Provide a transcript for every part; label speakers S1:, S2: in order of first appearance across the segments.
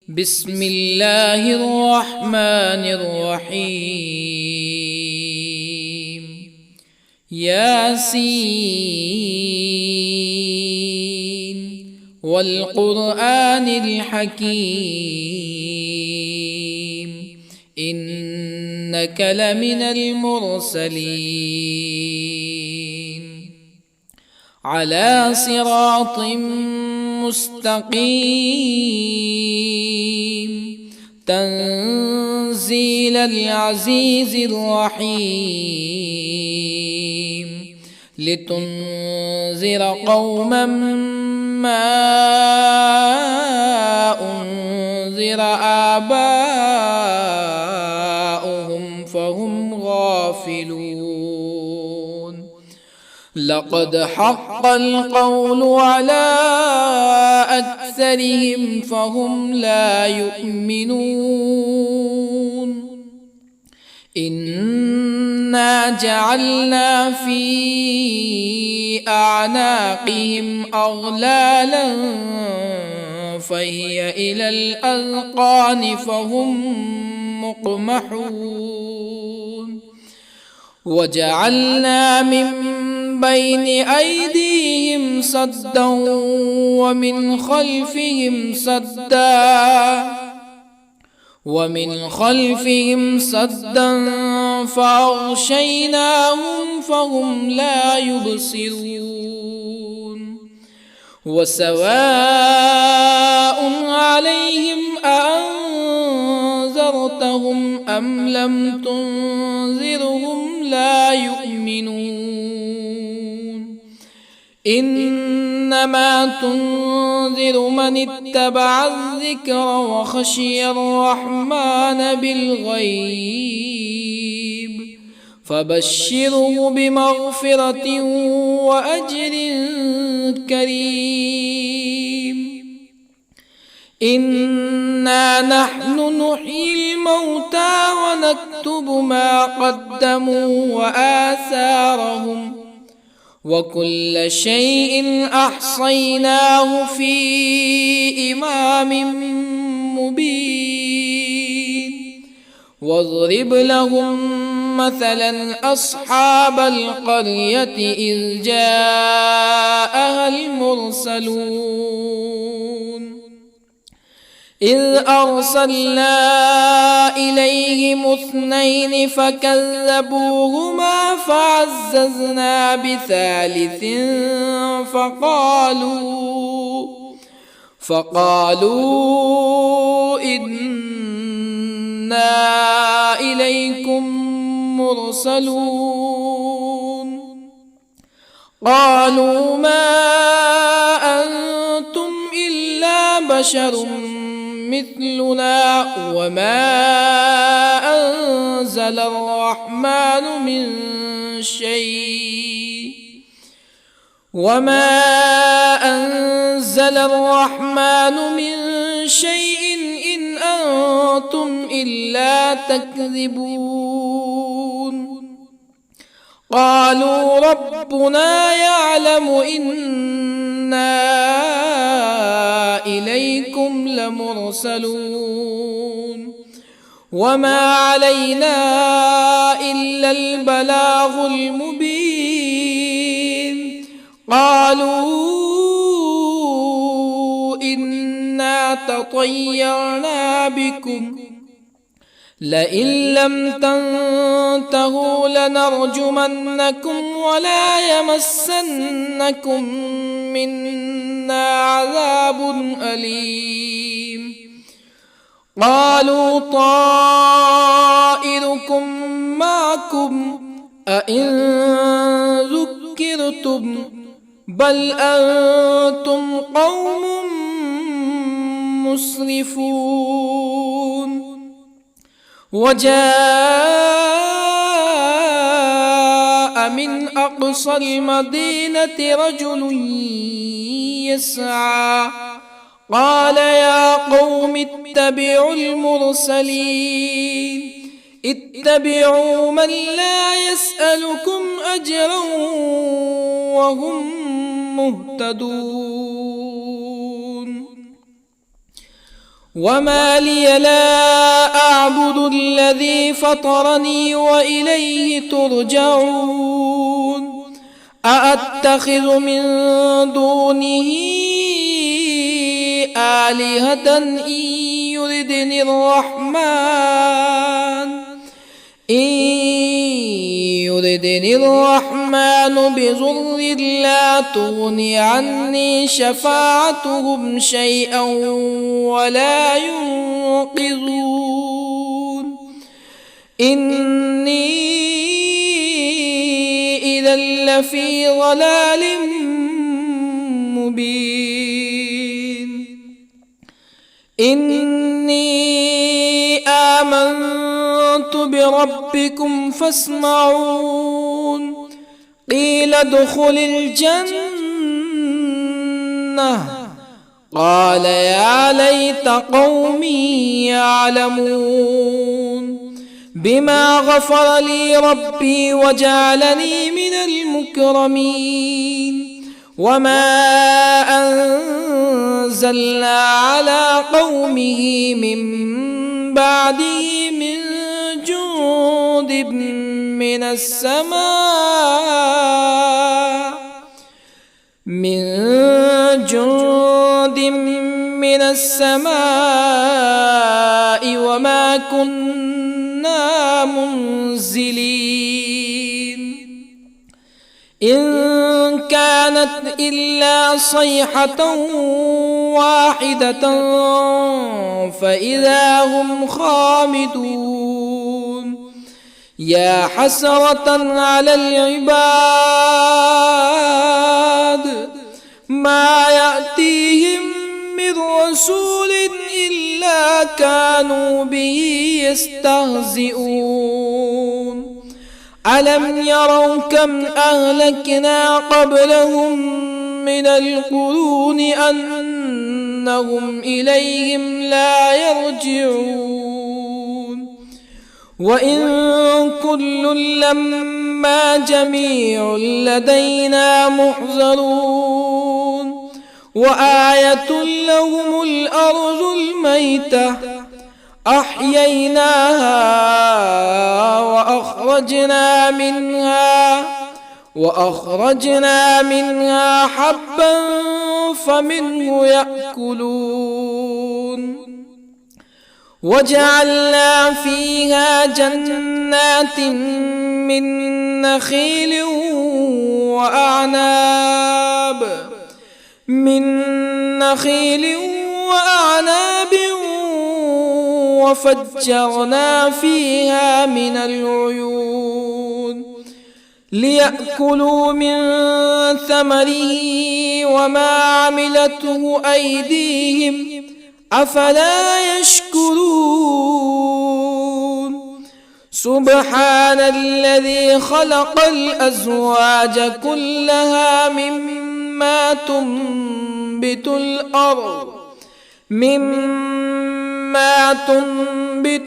S1: بسم الله الرحمن الرحيم. ياسين والقرآن الحكيم إنك لمن المرسلين على صراط مستقيم تنزيل العزيز الرحيم لتنذر قوما ما أنذر آباؤهم فهم غافلون. لقد حق القول على أكثرهم فهم لا يؤمنون. إنا جعلنا في أعناقهم أغلالا فهي إلى الأذقان فهم مقمحون. وجعلنا من بين أيديهم سدا ومن خلفهم سدا فأغشيناهم فهم لا يبصرون. وسواء عليهم أأنذرتهم أم لم تنذرهم لا يؤمنون. إنما تنذر من اتبع الذكر وخشي الرحمن بالغيب فبشره بمغفرة وأجر كريم. إنا نحن نحيي الموتى ونكتب ما قدموا وآثارهم وكل شيء أحصيناه في إمام مبين. واضرب لهم مثلا أصحاب القرية إذ جاءها المرسلون إذ أرسلنا إليهم اثنين فكذبوهما فعززنا بثالث فقالوا إنا إليكم مرسلون. قالوا ما أنتم إلا بشر مثلنا وما أنزل الرحمن من شيء إن أنتم إلا تكذبون. قالوا ربنا يعلم إنا إليكم لمرسلون وما علينا إلا البلاغ المبين. قالوا إنا تطيرنا بكم لئن لم تنتهوا لنرجمنكم ولا يمسنكم منا عذاب أليم. قالوا طائركم معكم أئن ذكرتم بل أنتم قوم مسرفون. وجاء من أقصى المدينة رجل يسعى قال يا قوم اتبعوا المرسلين اتبعوا من لا يسألكم أجرا وهم مهتدون. وما لي لا أعبد الذي فطرني وإليه ترجعون أأتخذ من دونه آلهة يردني الرحمن بضر لا تغن عني شفاعتهم شيئا ولا ينقذون إني إذا لفي ضلال مبين إني آمنت بربكم فاسمعون قيل ادخل الجنة قال يا ليت قومي يعلمون بما غفر لي ربي وجعلني من المكرمين وما أنزلنا على قومه من بعده من جند من السماء وما كنا منزلين إن كانت إلا صيحة واحدة فإذا هم خامدون يا حسرة على العباد ما يأتيهم من رسول إلا كانوا به يستهزئون ألم يروا كم أهلكنا قبلهم من القرون أنهم إليهم لا يرجعون وإن كل لما جميع لدينا محضرون وآية لهم الأرض الميتة أحييناها وأخرجنا منها حبا فمنه يأكلون وجعلنا فيها جنات من نخيل وأعناب وفجرنا فيها من العيون ليأكلوا من ثمره وما عملته أيديهم أفلا يشكرون سبحان الذي خلق الأزواج كلها مما تنبت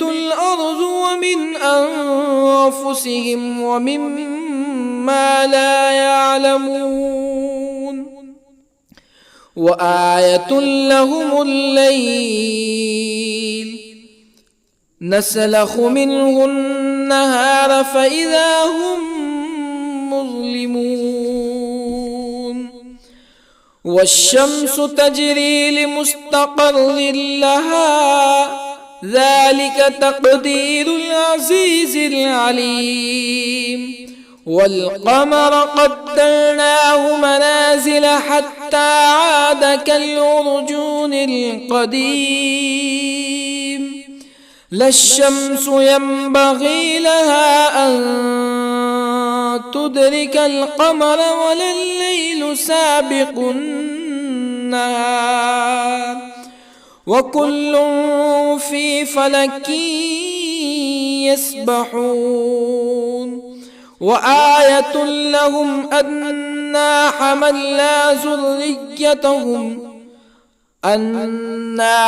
S1: الأرض ومن أنفسهم ومما لا يعلمون وآية لهم الليل نسلخ منه النهار فإذا هم مظلمون والشمس تجري لمستقر لها ذلك تقدير العزيز العليم والقمر قدرناه منازل حتى عاد كالعرجون القديم لا الشمس ينبغي لها أن تدرك القمر ولا الليل سابق النهار وكل في فلك يسبحون وآية لهم أنا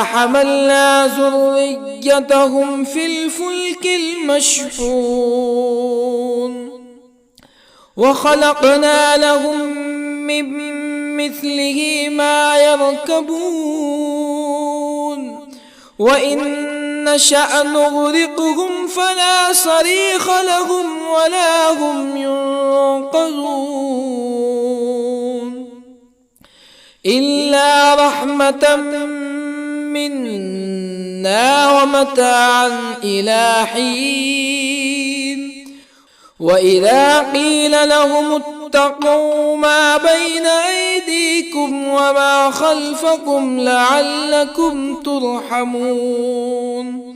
S1: حملنا ذريتهم في الفلك المشحون وخلقنا لهم من مثله ما يركبون وإن نشأ نغرقهم فلا صريخ لهم ولا هم ينقذون إلا رحمة منا ومتاعا إلى حين وإذا قيل لهم اتقوا ما بين أيديكم وما خلفكم لعلكم ترحمون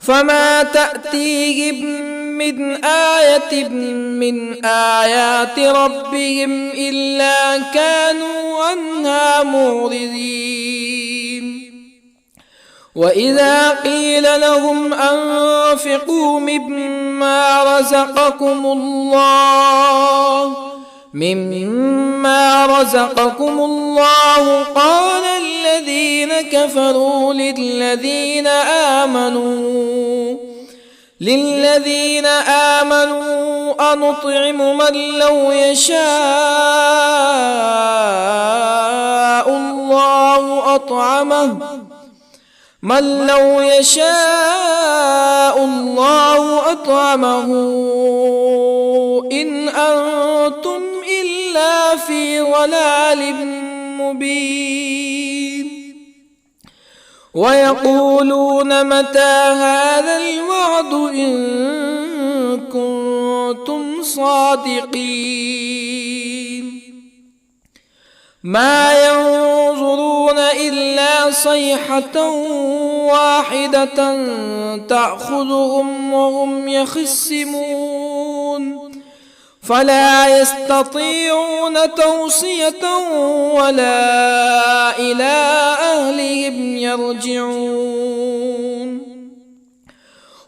S1: فما تأتيهم من آية من آيات ربهم إلا كانوا عنها معرضين وإذا قيل لهم أنفقوا مما رزقكم الله قال الذين كفروا للذين آمنوا أنطعم من لو يشاء الله أطعمه إن أنتم إلا في ضلال مبين ويقولون متى هذا الوعد إن كنتم صادقين ما ينظرون إلا صيحة واحدة تأخذهم وهم يخصمون فلا يستطيعون توصية ولا إلى أهلهم يرجعون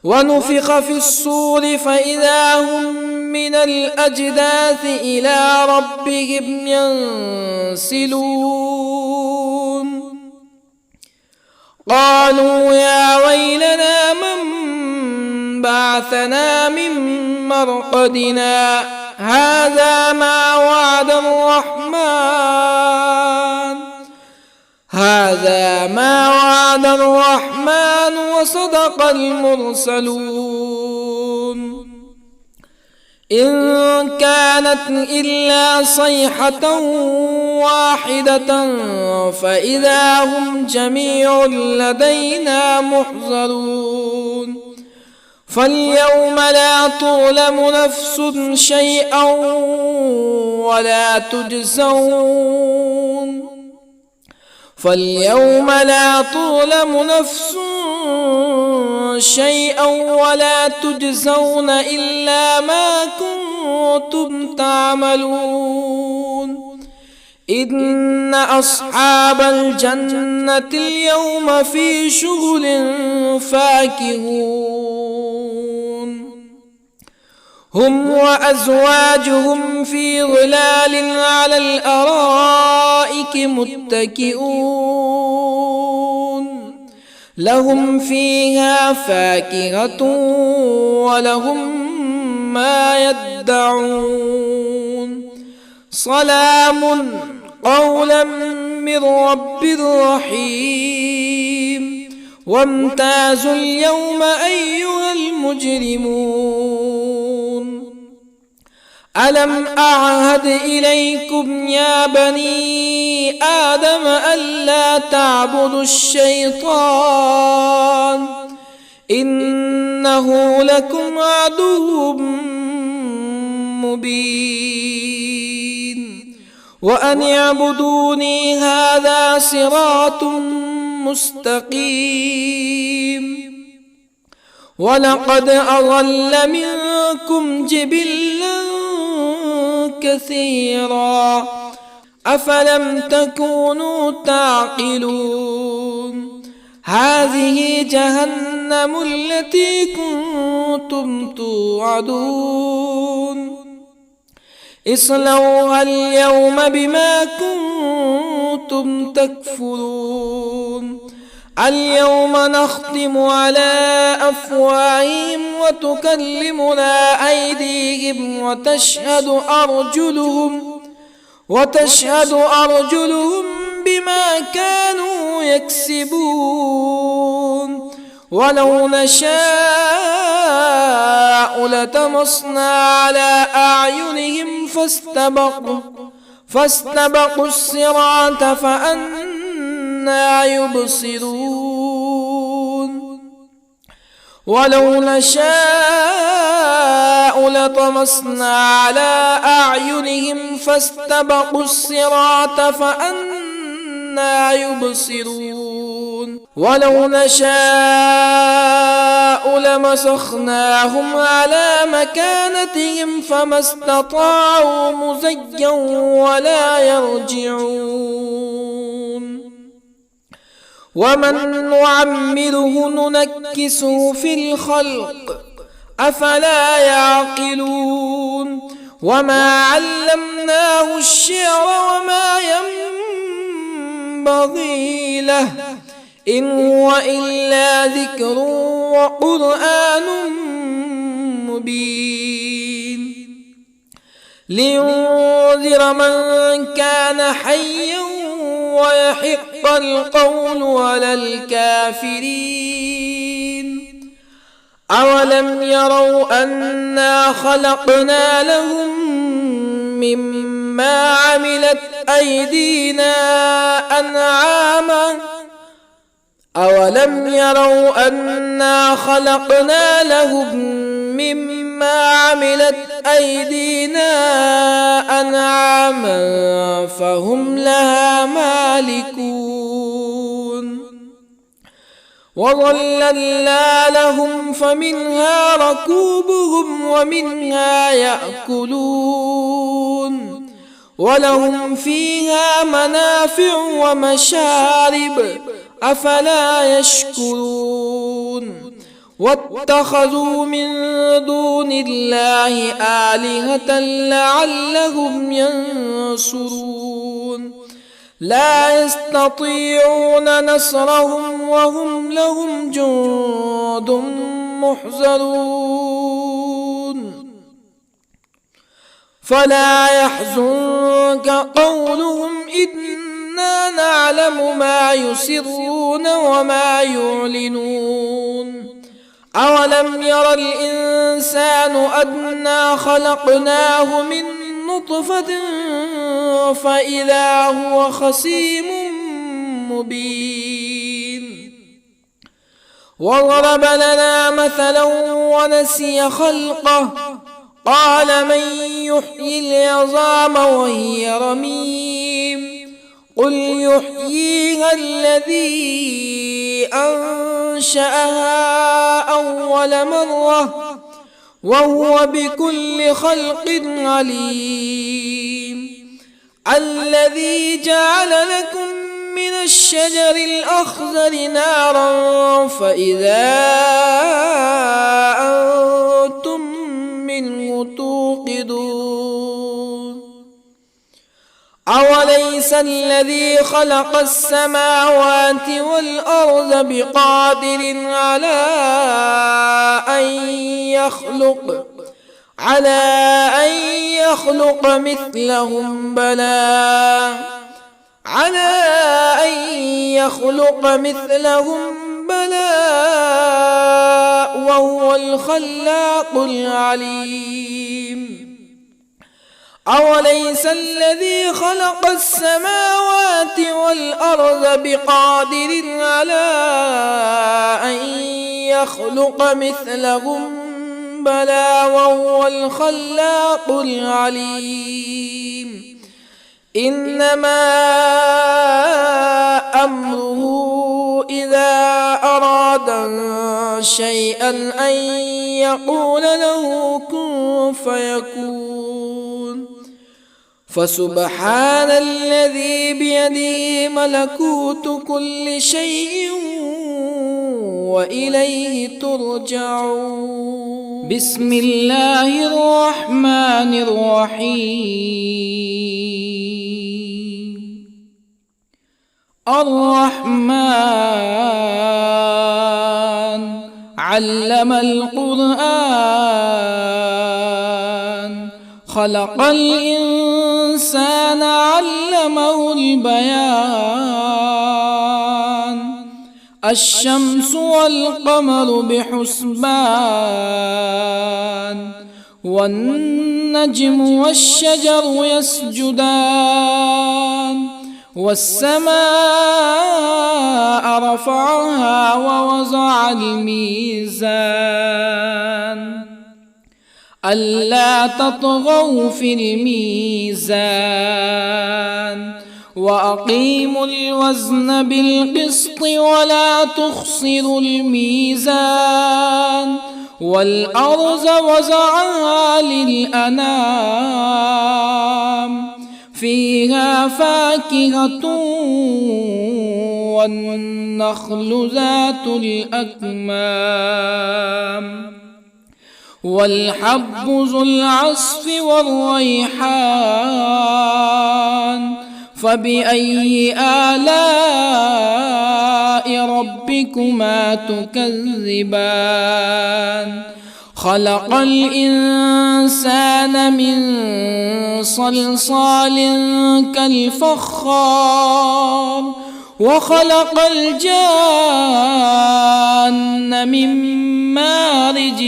S1: ونفخ في الصور فإذا هم من الأجداث إلى ربهم ينسلون قالوا يا ويلنا من بعثنا من مرقدنا هذا ما وعد الرحمن وصدق المرسلون إن كانت إلا صيحة واحدة فإذا هم جميع لدينا محضرون فاليوم لا تظلم نفس شيئا ولا تجزون إلا ما كنتم تعملون إن أصحاب الجنة اليوم في شغل فاكهون هم وأزواجهم في ظلال على الأرائك متكئون لهم فيها فاكهة ولهم ما يدعون سلام قولا من رب رحيم وامتازوا اليوم أيها المجرمون ألم أعهد إليكم يا بني آدم ألا تعبدوا الشيطان إنه لكم عدو مبين وأن اعبدوني هذا صراط مستقيم ولقد أضل منكم جبلا كثيرا أفلم تكونوا تعقلون هذه جهنم التي كنتم توعدون اصلوها اليوم بما كنتم تكفرون اليوم نختم على أفواههم وتكلمنا أيديهم وتشهد أرجلهم بما كانوا يكسبون ولو نشاء لطمسنا على أعينهم فاستبقوا الصراط فأنى يبصرون ولو نشاء لطمسنا على أعينهم فاستبقوا الصراط فأنى يبصرون ولو نشاء لمسخناهم على مكانتهم فما استطاعوا مزيا ولا يرجعون ومن نعمره ننكسه في الخلق أفلا يعقلون وما علمناه الشعر وما ينبغي له إن هو إلا ذكر وقرآن مبين لينذر من كان حيا ويحق القول على الكافرين أولم يروا أنا خلقنا لهم مما عملت أيدينا أنعاما أولم يروا أنا خلقنا لهم مما عملت أيدينا أنعاما فهم لها مالكون وظللنا لهم فمنها ركوبهم ومنها يأكلون ولهم فيها منافع ومشارب أفلا يشكرون واتخذوا من دون الله آلهة لعلهم ينصرون لا يستطيعون نصرهم وهم لهم جند محضرون فلا يحزنك قولهم إنا نعلم ما يسرون وما يعلنون أولم ير الإنسان أنا خلقناه من نطفة فإذا هو خصيم مبين وضرب لنا مثلا ونسي خلقه قال من يحيي العظام وهي رميم قل يحييها الذي أنشأها أول مرة وهو بكل خلق عليم الذي جعل لكم من الشجر الأخضر نارا فإذا أنتم منه توقدون أوليس الذي خلق السماوات والأرض بقادر على أن يخلق مثلهم بلى وهو الخلاق العليم أوليس الذي خلق السماوات والأرض بقادر على أن يخلق مثلهم بلى وهو الخلاق العليم إنما أمره إذا أراد شيئا أن يقول له كن فيكون فسبحان الذي بيده ملكوت كل شيء وإليه ترجعون بسم الله الرحمن الرحيم الرحمن علم القرآن خلق الإنسان علمه البيان الشمس والقمر بحسبان والنجم والشجر يسجدان والسماء رفعها ووضع الميزان ألا تطغوا في الميزان وأقيموا الوزن بالقسط ولا تخسروا الميزان والأرض وضعها للأنام فيها فاكهة والنخل ذات الأكمام والحب ذو العصف والريحان فبأي آلاء ربكما تكذبان خلق الإنسان من صلصال كالفخار وخلق الجان من مارج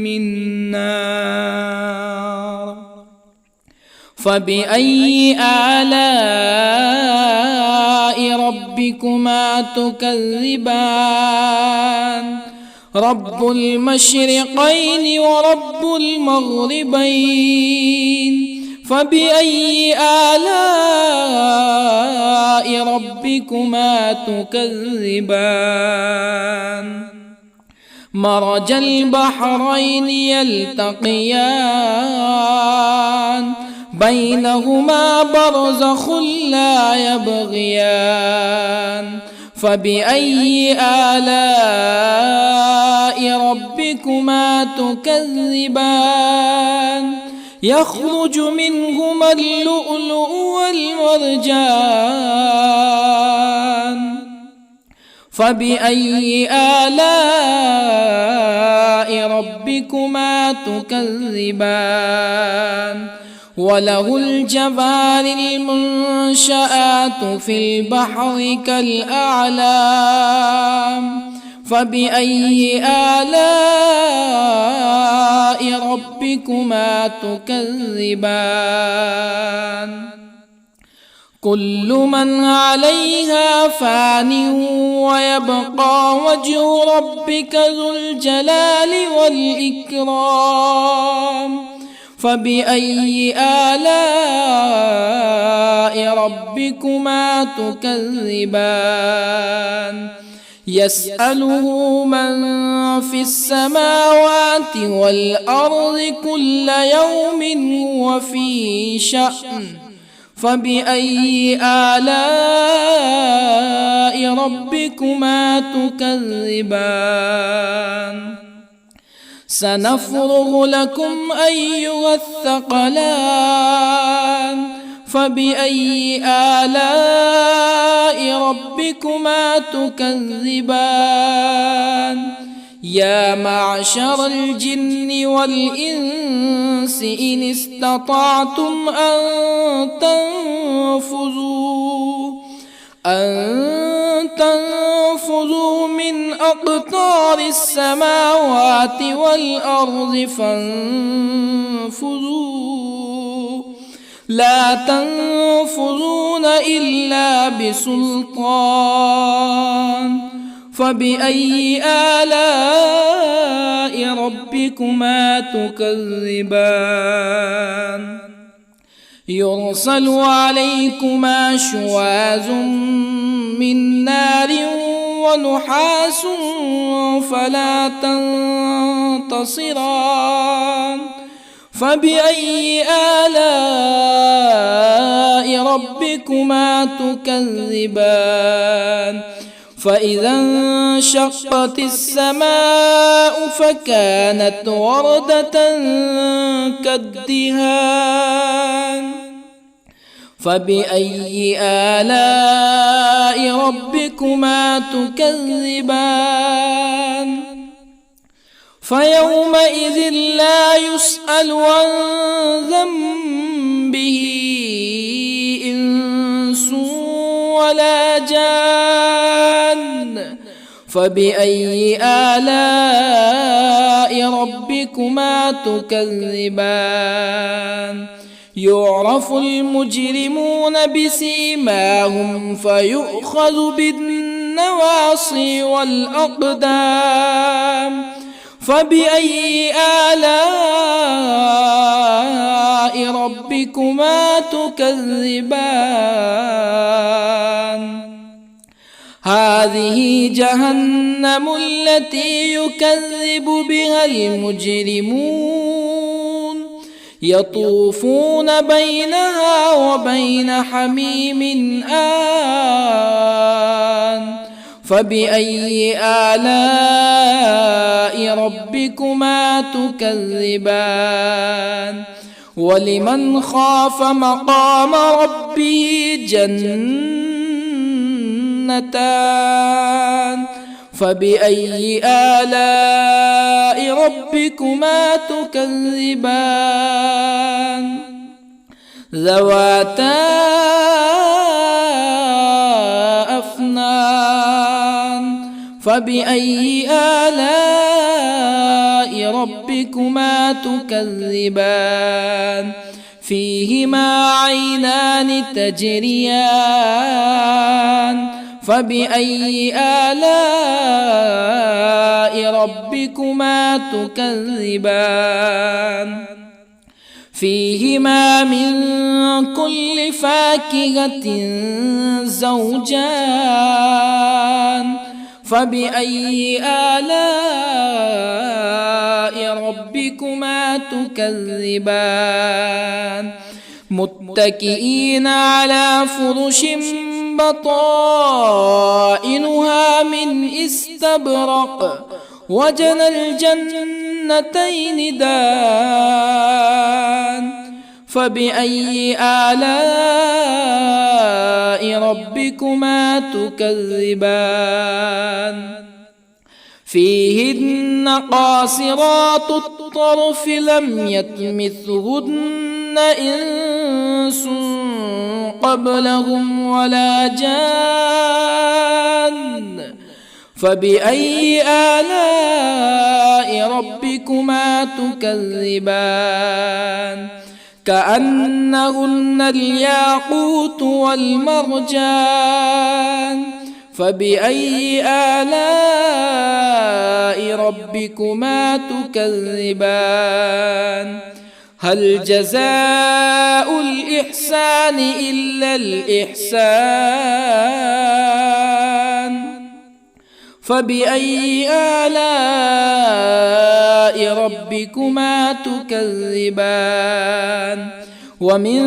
S1: من نار فبأي آلاء ربكما تكذبان رب المشرقين ورب المغربين فبأي آلاء ربكما تكذبان مرج البحرين يلتقيان بينهما برزخ لا يبغيان فبأي آلاء ربكما تكذبان يخرج منهما اللؤلؤ والمرجان فبأي آلاء ربكما تكذبان وله الجوار المنشآت في البحر كالأعلام فبأي آلاء ربكما تكذبان كل من عليها فان ويبقى وجه ربك ذو الجلال والإكرام فبأي آلاء ربكما تكذبان يسأله من في السماوات والأرض كل يوم هو في شأن فبأي آلاء ربكما تكذبان سنفرغ لكم أيها الثقلان فبأي آلاء ربكما تكذبان يا معشر الجن والإنس إن استطعتم أن تنفذوا من أقطار السماوات والأرض فانفذوا لا تنفذون إلا بسلطان فبأي آلاء ربكما تكذبان يرسل عليكما شواظ من نار ونحاس فلا تنتصران فبأي آلاء ربكما تكذبان فإذا انشقت السماء فكانت وردة كالدهان فبأي آلاء ربكما تكذبان فيومئذ لا يسأل عن ذنبه إنس ولا جان. فبأي آلاء ربكما تكذبان؟ يعرف المجرمون بسيماهم فيؤخذ بالنواصي والأقدام. فبأي آلاء ربكما تكذبان؟ هذه جهنم التي يكذب بها المجرمون، يطوفون بينها وبين حميم آن. فبأي آلاء ربكما تكذبان؟ ولمن خاف مقام ربه جنتان. فبأي آلاء ربكما تكذبان؟ ذواتا أفنان. فبأي آلاء ربكما تكذبان؟ فيهما عينان تجريان. فبأي آلاء ربكما تكذبان؟ فيهما من كل فاكهة زوجان. فبأي آلاء ربكما تكذبان؟ متكئين على فرش بطائنها من استبرق وجنى الجنتين دان. فبأي آلاء ربكما تكذبان؟ فيهن قاصرات الطرف لم يطمثهن إنس قبلهم ولا جان. فبأي آلاء ربكما تكذبان؟ كأنهن الياقوت والمرجان. فبأي آلاء ربكما تكذبان؟ هل جزاء الإحسان إلا الإحسان؟ فبأي آلاء ربكما تكذبان؟ ومن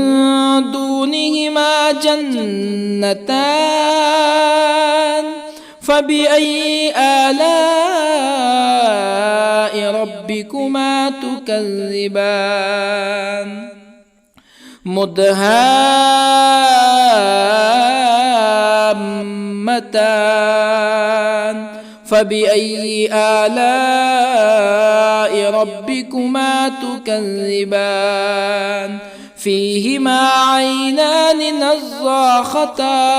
S1: دونهما جنتان. فبأي آلاء ربكما تكذبان؟ مدهامتان. فبأي آلاء ربكما تكذبان؟ فيهما عينان نضاختان.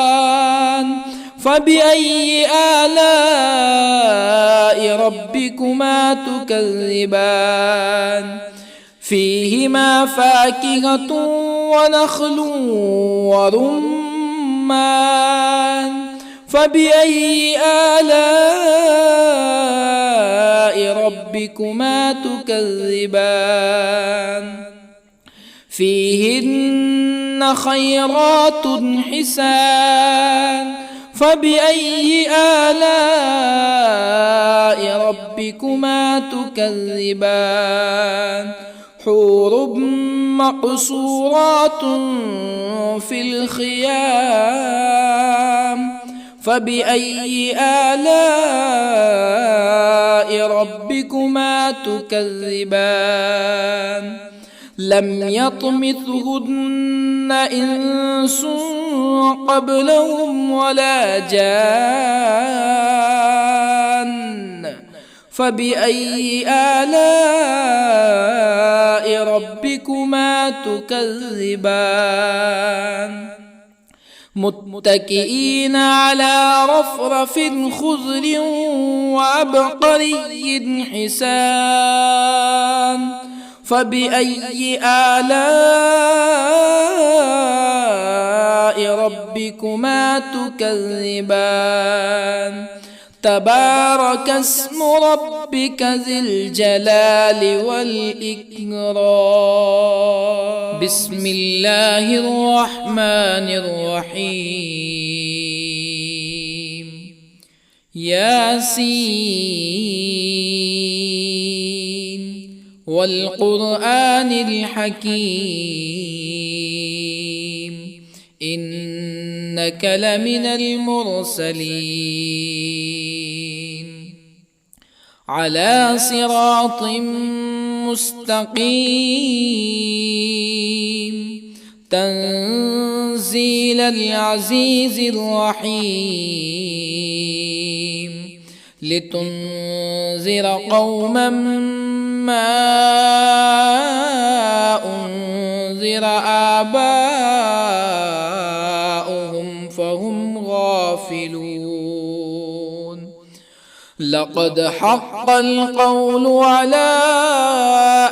S1: فبأي آلاء ربكما تكذبان؟ فيهما فاكهة ونخل ورمان. فبأي آلاء ربكما تكذبان؟ فيهن خيرات حسان. فبأي آلاء ربكما تكذبان؟ حور مقصورات في الخيام. فبأي آلاء ربكما تكذبان؟ لم يطمثهن إنس قبلهم ولا جان. فبأي آلاء ربكما تكذبان متكئين على رفرف خضر وعبقري حسان فبأي آلاء ربكما تكذبان تبارك اسم ربك ذي الجلال والإكرام بسم الله الرحمن الرحيم ياسين والقرآن الحكيم إنك لمن المرسلين على صراط مستقيم تنزيل العزيز الرحيم لتنذر قوما ما أنذر آباؤهم فهم غافلون لقد حق القول على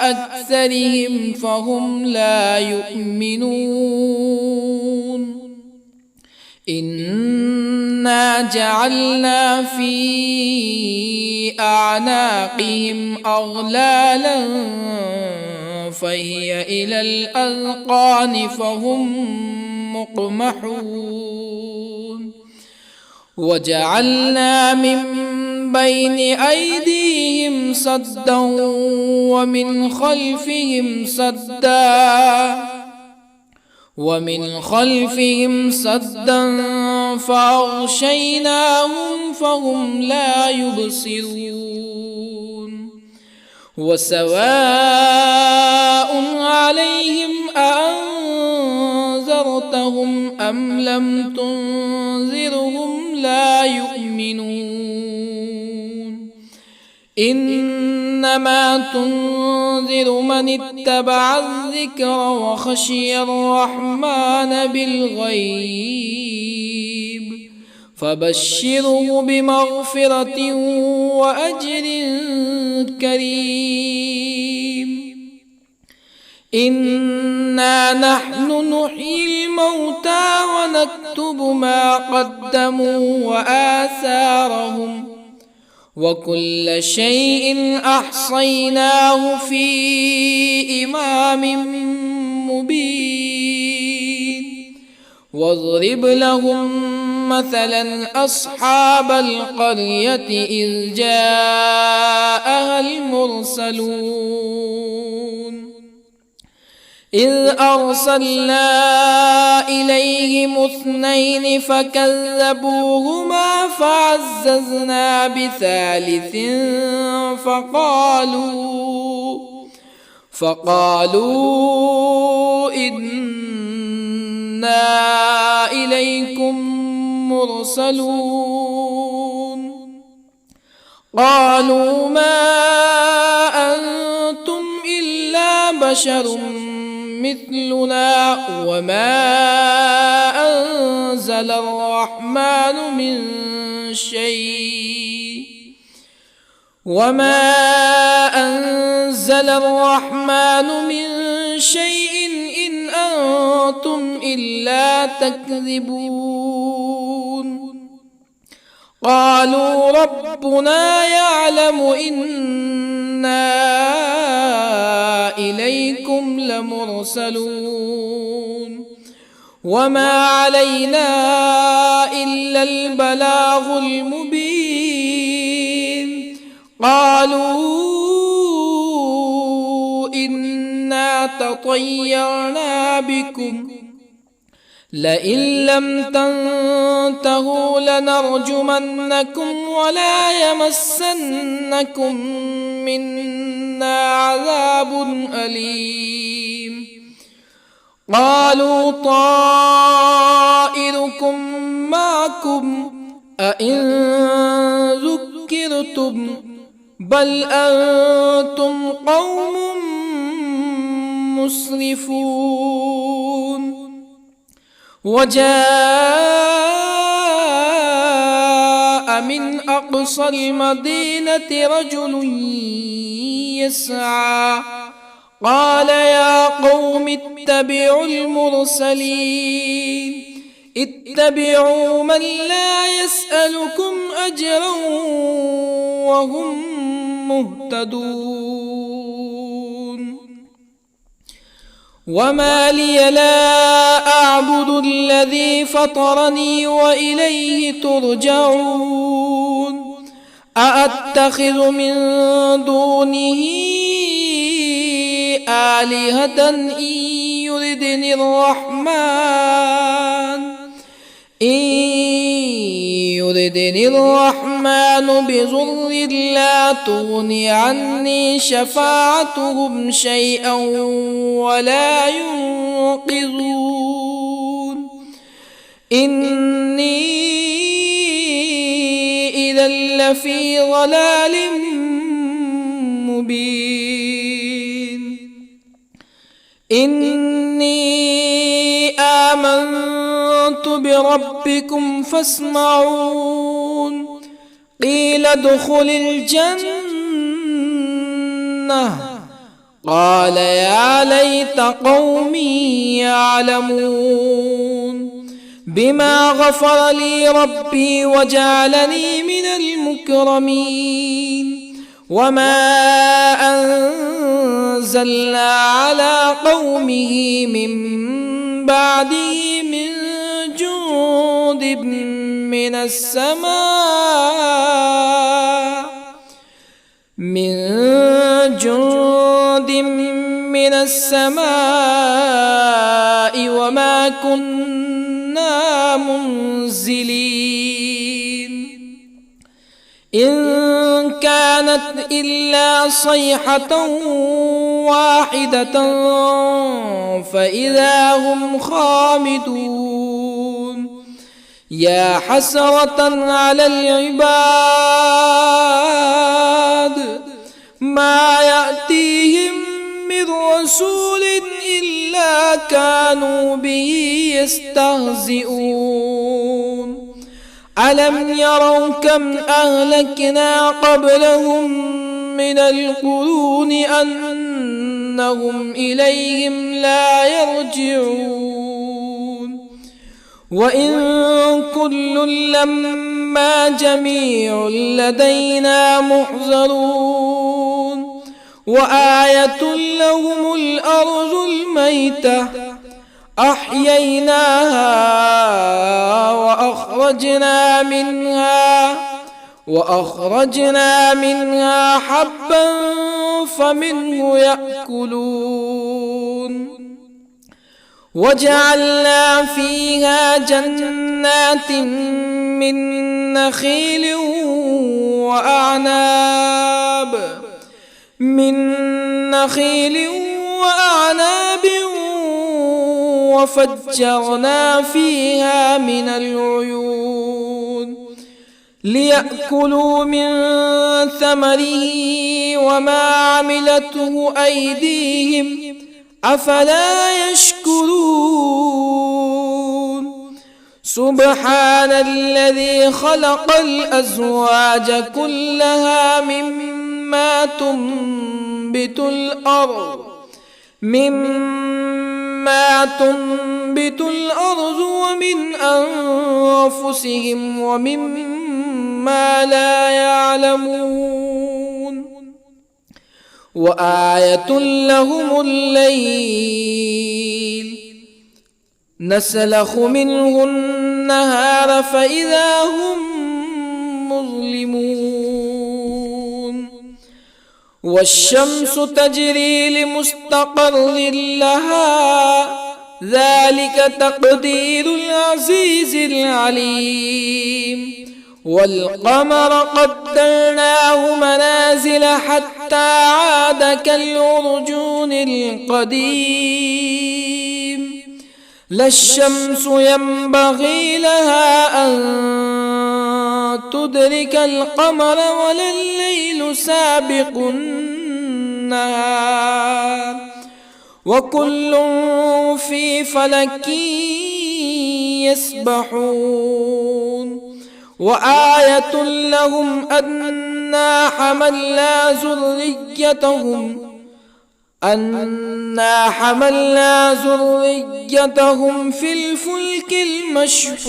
S1: أكثرهم فهم لا يؤمنون إنا جعلنا في أعناقهم أغلالا فهي إلى الأذقان فهم مقمحون وجعلنا من بين أيديهم سدا ومن خلفهم سدا فأغشيناهم فهم لا يبصرون وسواء عليهم أأنذرتهم أم لم تنذرهم لا يؤمنون إنما تنذر من اتبع الذكر وخشي الرحمن بالغيب فبشره بمغفرة وأجر كريم إنا نحن نحيي الموتى ونكتب ما قدموا وآثارهم وكل شيء أحصيناه في إمام مبين واضرب لهم مثلا أصحاب القرية إذ جاءها المرسلون إذ أرسلنا إليهم 2 فكذبوهما فعززنا بثالث فقالوا إنا إليكم مرسلون قالوا ما أنتم إلا بشر مثلنا وما أنزل الرحمن من شيء إن أنتم إلا تكذبون قالوا ربنا يعلم إنا إليكم لمرسلون وما علينا إلا البلاغ المبين قالوا إنا تطيرنا بكم لئن لم تنتهوا لنرجمنكم ولا يمسنكم منا عذاب أليم قالوا طائركم معكم أئن ذكرتم بل أنتم قوم مسرفون. وجاء من أقصى المدينة رجل يسعى قال يا قوم اتبعوا المرسلين اتبعوا من لا يسألكم أجرا وهم مهتدون. وما لي لا أعبد الذي فطرني وإليه ترجعون. أأتخذ من دونه آلهة إن يردني الرحمن بضر لا تغني عني شفاعتهم شيئا ولا ينقذون. إني إذا لفي ضلال مبين. إني آمنت بربكم فاسمعون. قيل ادخل الجنة قال يا ليت قومي يعلمون. بما غفر لي ربي وجعلني من المكرمين. وما أنزلنا على قومه من بعده من جند من السماء وما كنا منزلين. إن كانت إلا صيحة واحدة فإذا هم خامدون. يا حسرة على العباد ما يأتيهم من رسول إلا كانوا به يستهزئون. ألم يروا كم أهلكنا قبلهم من القرون أنهم إليهم لا يرجعون. وإن كل لما جميع لدينا محضرون. وآية لهم الأرض الميتة أحييناها وأخرجنا منها حبا فمنه يأكلون. وجعلنا فيها جنات من نخيل وأعناب وفجرنا فيها من العيون ليأكلوا من ثمره وما عملته أيديهم أفلا يشكرون. سبحان الذي خلق الأزواج كلها مما تنبت الأرض ومن أنفسهم ومما لا يعلمون. وآية لهم الليل نسلخ منه النهار فإذا هم مظلمون. والشمس تجري لمستقر لها ذلك تقدير العزيز العليم. والقمر قدرناه منازل حتى عاد كالعرجون القديم. لا الشمس ينبغي لها أن تدرك القمر ولا الليل سابق النهار وكل في فلك يسبحون وآية لهم أنا حملنا ذريتهم في الفلك المشحون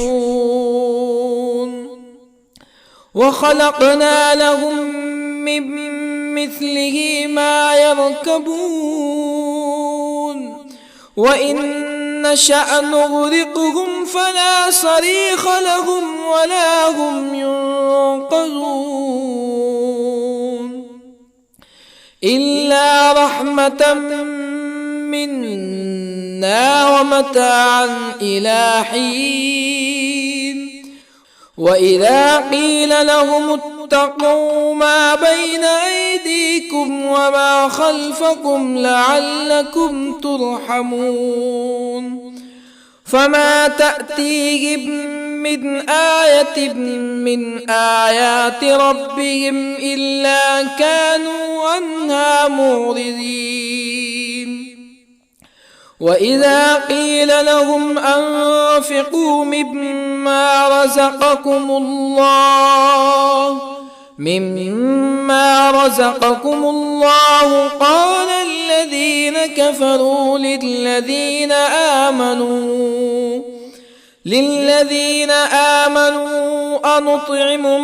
S1: وخلقنا لهم من مثله ما يركبون وإن نشأ نغرقهم فلا صريخ لهم ولا هم ينقذون إلا رحمة منا ومتاعا إلى حين وإذا قيل لهم اتقوا ما بين أيديكم وما خلفكم لعلكم ترحمون فما تأتيهم من آية من آيات ربهم إلا كانوا عنها معرضين وإذا قيل لهم أنفقوا مما رزقكم الله قال الذين كفروا للذين آمنوا أنطعم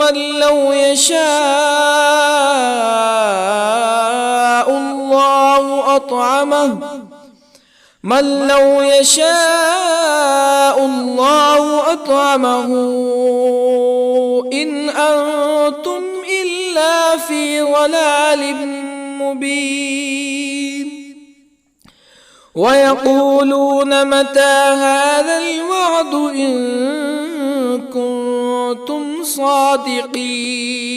S1: من لو يشاء الله أطعمه إن أنتم إلا في ضلال مبين ويقولون متى هذا الوعد إن كنتم صادقين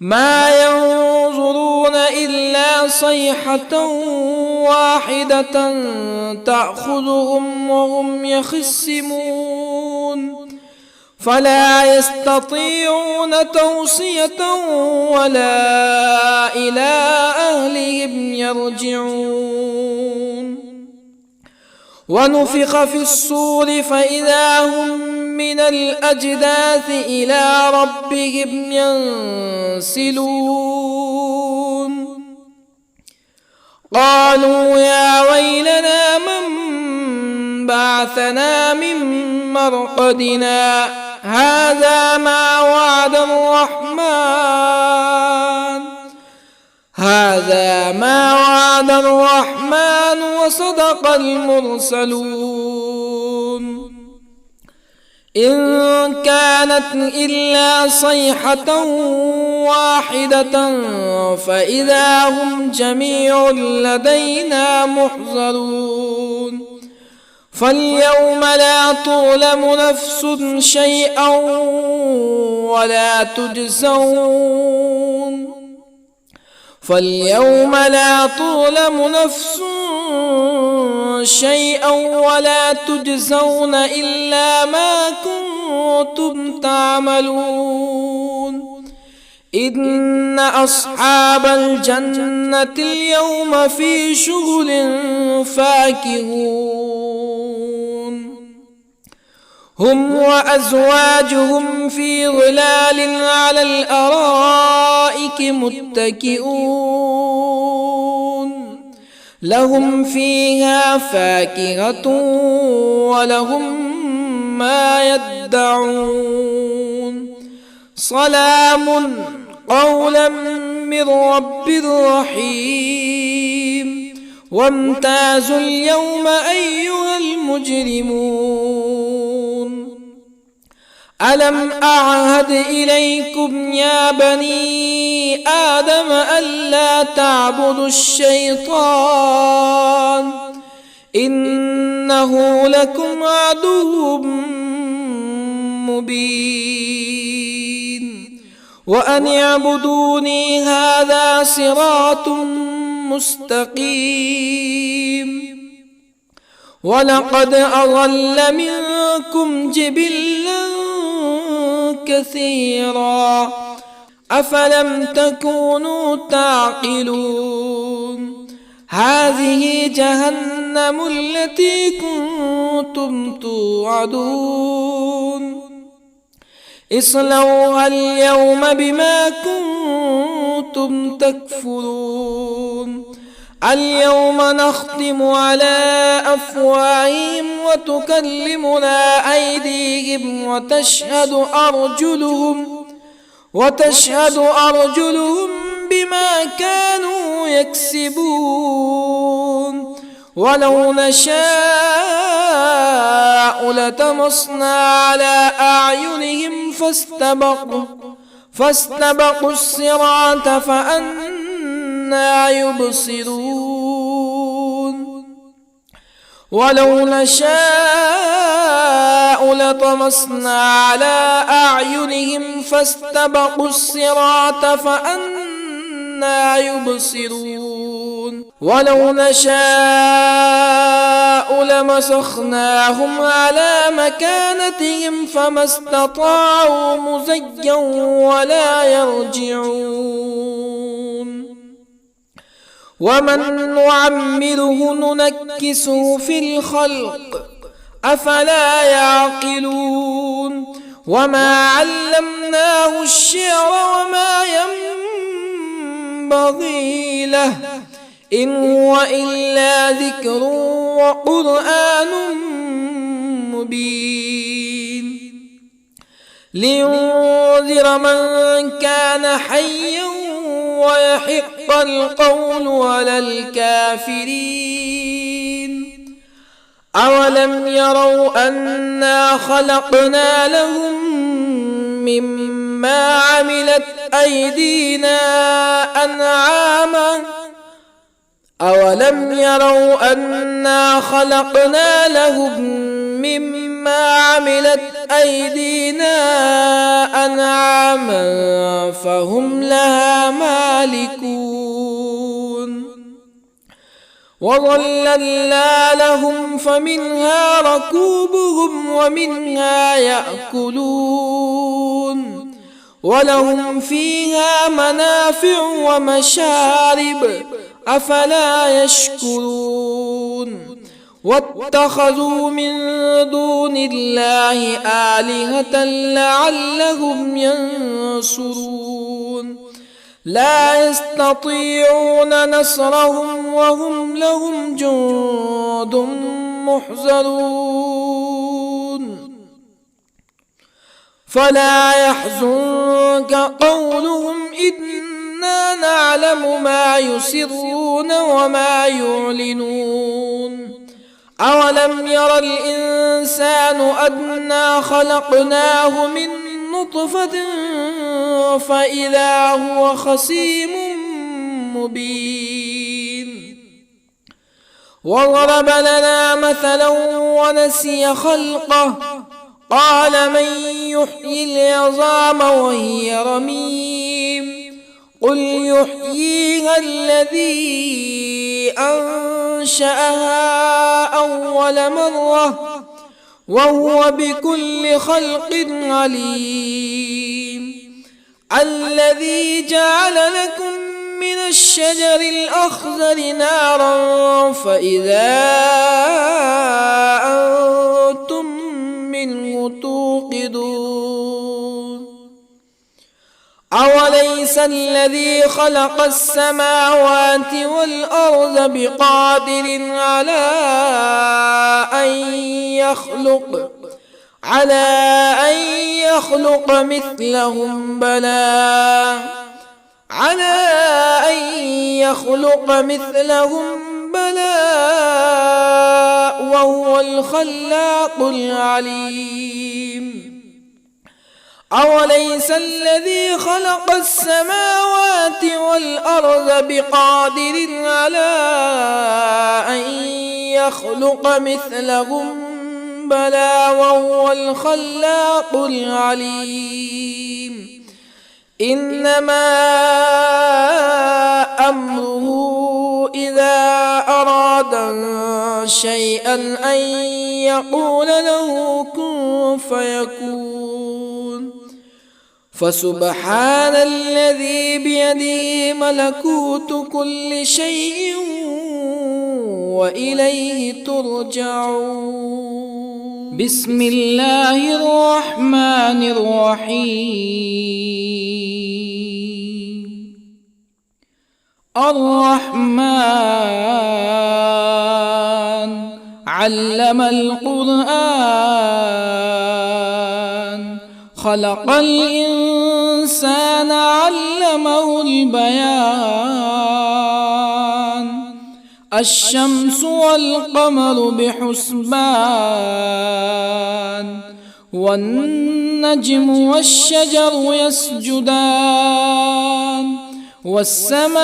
S1: ما ينظرون إلا صيحة واحدة تأخذهم وهم يخصمون فلا يستطيعون توصية ولا إلى أهلهم يرجعون ونفخ في الصور فإذا هم من الأجداث إلى ربهم ينسلون قالوا يا ويلنا من بعثنا من مرقدنا هذا ما وعد الرحمن وصدق المرسلون إن كانت إلا صيحة واحدة فإذا هم جميع لدينا محضرون فاليوم لا تظلم نفس شيئا ولا تجزون إلا ما كنتم تعملون إن أصحاب الجنة اليوم في شغل فاكهون هم وأزواجهم في ظلال على الأرائك متكئون لهم فيها فاكهة ولهم ما يدعون سلام قولا من رب رحيم وامتازوا اليوم أيها المجرمون ألم أعهد إليكم يا بني آدم ألا تعبدوا الشيطان إنه لكم عدو مبين وأن اعبدوني هذا صراط مستقيم ولقد أضل منكم جبلا كثيرا أفلم تكونوا تعقلون هذه جهنم التي كنتم توعدون اصلوها اليوم بما كنتم تكفرون اليوم نختم على أفواههم وتكلمنا أيديهم وتشهد أرجلهم بما كانوا يكسبون ولو نشاء لطمسنا على أعينهم فاستبقوا الصراط فأنى يبصرون ولو نشاء لطمسنا على أعينهم فاستبقوا الصراط فأنى يبصرون ولو نشاء لمسخناهم على مكانتهم فما استطاعوا مزيا ولا يرجعون ومن نعمره ننكسه في الخلق أفلا يعقلون وما علمناه الشعر وما ينبغي له إن هو إلا ذكر وقرآن مبين لينذر من كان حيا ويحق القول على الكافرين أولم يروا أنا خلقنا لهم مما عملت أيدينا أنعاما أولم يروا أنا خلقنا لهم مما عملت أيدينا أنعاما فهم لها مالكون وظللنا لهم فمنها ركوبهم ومنها يأكلون ولهم فيها منافع ومشارب أفلا يشكرون واتخذوا من دون الله آلهة لعلهم ينصرون لا يستطيعون نصرهم وهم لهم جند محضرون فلا يحزنك قولهم إنا نعلم ما يسرون وما يعلنون أولم ير الإنسان أنا خلقناه من نطفة فإذا هو خصيم مبين وضرب لنا مثلا ونسي خلقه قال من يحيي العظام وهي رميم قل يحييها الذي أنشأها أول مرة وهو بكل خلق عليم الذي جعل لكم من الشجر الأخضر نارا فإذا أنتم منه توقدون أوليس الذي خلق السماوات والأرض بقادر على أن يخلق مثلهم بلى وهو الخلاق العليم أوليس الذي خلق السماوات والأرض بقادر على أن يخلق مثلهم بلى وهو الخلاق العليم إنما أمره إذا أراد شيئا أن يقول له كن فيكون فسبحان الذي بيده ملكوت كل شيء وإليه ترجعون. بسم الله الرحمن الرحيم. الرحمن علم القرآن، خلق الإنسان علمه البيان. الشمس والقمر بحسبان، والنجم والشجر يسجدان. والسماء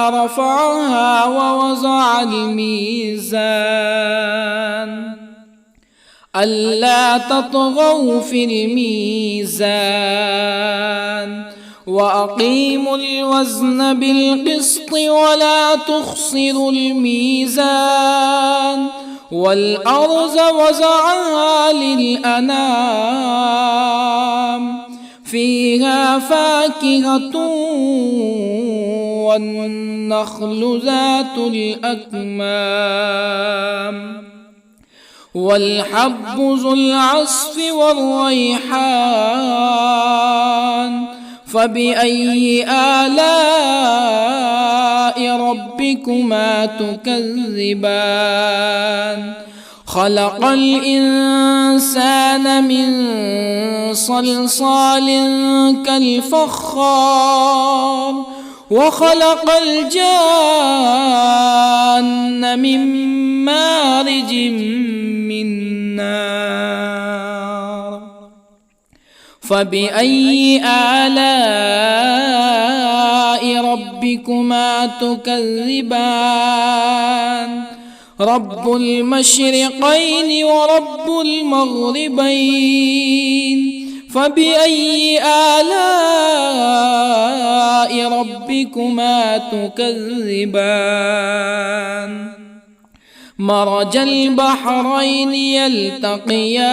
S1: رفعها ووضع الميزان، ألا تطغوا في الميزان. وأقيموا الوزن بالقسط ولا تخسروا الميزان. والأرض وضعها للأنام، فيها فاكهة والنخل ذات الأكمام، والحب ذو العصف والريحان. فبأي آلاء ربكما تكذبان؟ خلق الإنسان من صلصال كالفخار، وخلق الجان من مارج من نار. فبأي آلاء ربكما تكذبان؟ رب المشرقين ورب المغربين. فبأي آلاء ربكما تكذبان؟ مرج البحرين يلتقيان،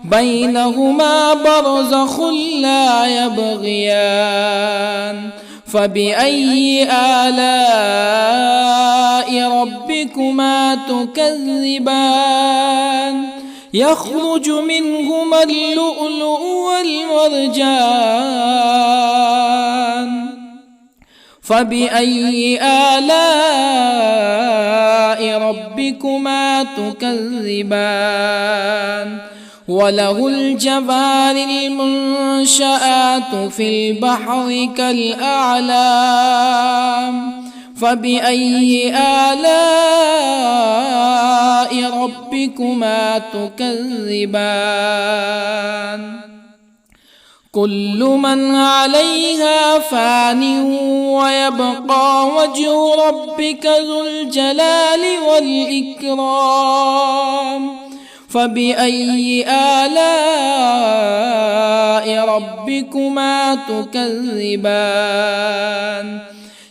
S1: بينهما برزخ لا يبغيان. فبأي آلاء ربكما تكذبان؟ يخرج منهما اللؤلؤ والمرجان. فبأي آلاء ربكما تكذبان؟ وله الجوار المنشآت في البحر كالأعلام. فبأي آلاء ربكما تكذبان؟ كل من عليها فان، ويبقى وجه ربك ذو الجلال والإكرام. فبأي آلاء ربكما تكذبان؟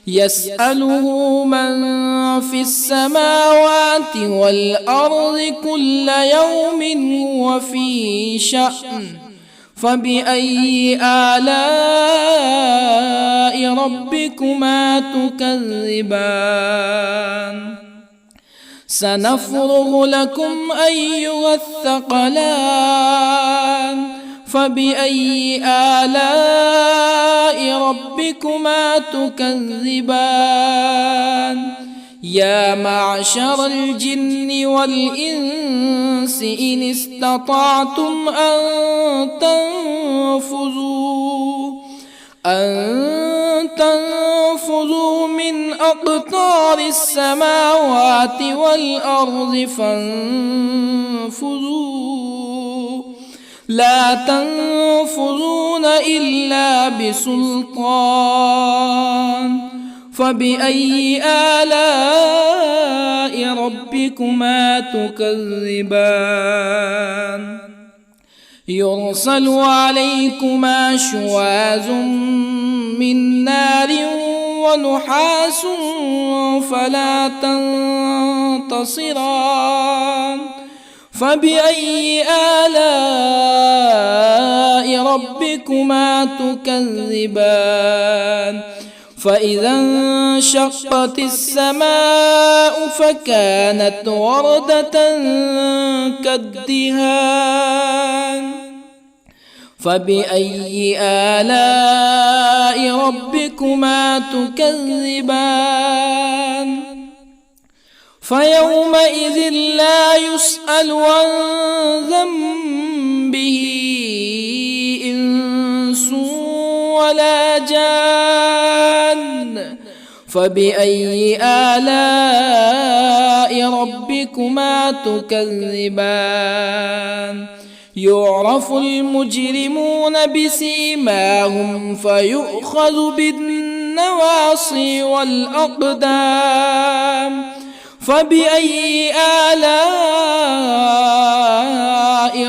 S1: يسأله من في السماوات والأرض كل يوم هو في شأن. فبأي آلاء ربكما تكذبان؟ سنفرغ لكم أيها الثقلان. فبأي آلاء ربكما تكذبان؟ يا معشر الجن والإنس إن استطعتم أن تنفذوا من أقطار السماوات والأرض فانفذوا، لا تنفذون إلا بسلطان. فبأي آلاء ربكما تكذبان؟ يرسل عليكما شواظ من نار ونحاس فلا تنتصران. فبأي آلاء ربكما تكذبان فإذا انشقت السماء فكانت وردة كالدهان فبأي آلاء ربكما تكذبان فيومئذ لا يسأل عن ذنبه إنس ولا جان فبأي آلاء ربكما تكذبان يعرف المجرمون بسيماهم فيؤخذ بالنواصي والأقدام فبأي آلاء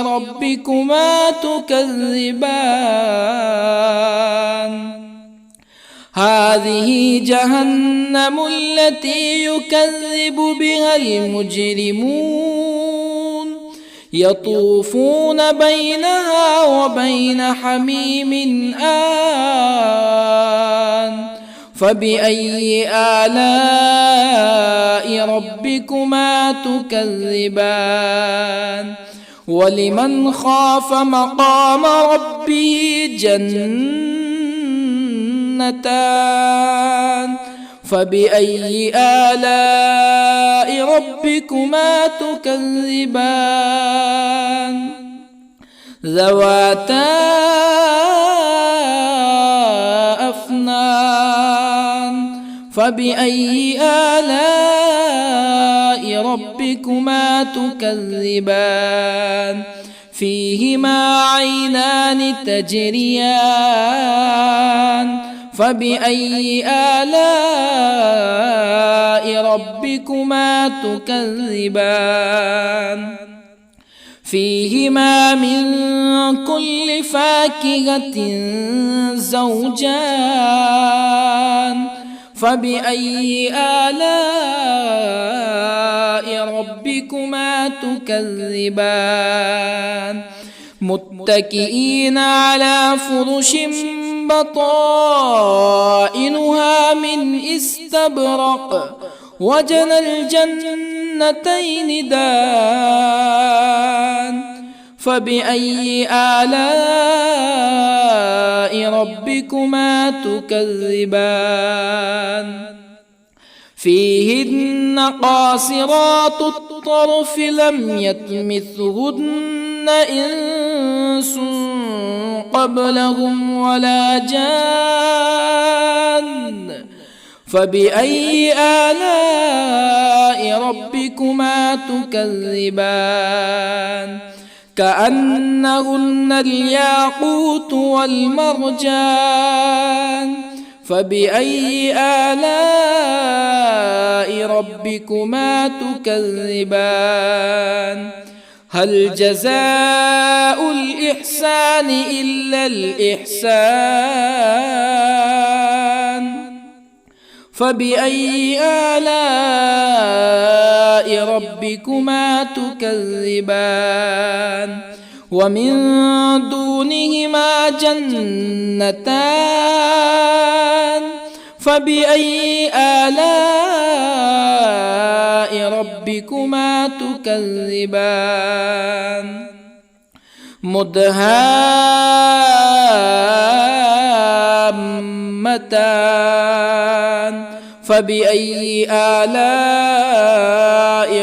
S1: ربكما تكذبان هذه جهنم التي يكذب بها المجرمون يطوفون بينها وبين حميم آن فبأي آلاء ربكما تكذبان ولمن خاف مقام ربه جنتان فبأي آلاء ربكما تكذبان ذواتا أفنان فبأي آلاء ربكما تكذبان فيهما عينان تجريان فبأي آلاء ربكما تكذبان فيهما من كل فاكهة زوجان فبأي آلاء ربكما تكذبان متكئين على فرش بطائنها من استبرق وجنى الجنتين دان فبأي آلاء ربكما تكذبان فيهن قاصرات الطرف لم يطمثهن إنس قبلهم ولا جان فبأي آلاء ربكما تكذبان كأنهن الياقوت والمرجان فبأي آلاء ربكما تكذبان هل جزاء الإحسان إلا الإحسان فبأي آلاء ربكما تكذبان ومن دونهما جنتان فبأي آلاء ربكما تكذبان مدهامتان فبأي آلاء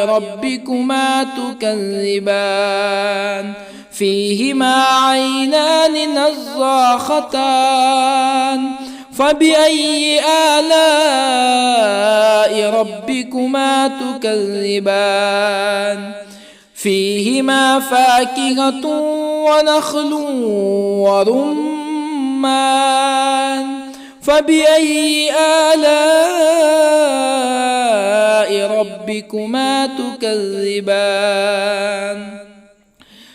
S1: ربكما تكذبان فيهما عينان نضاختان فبأي آلاء ربكما تكذبان فيهما فاكهة ونخل ورمان فبأي آلاء ربكما تكذبان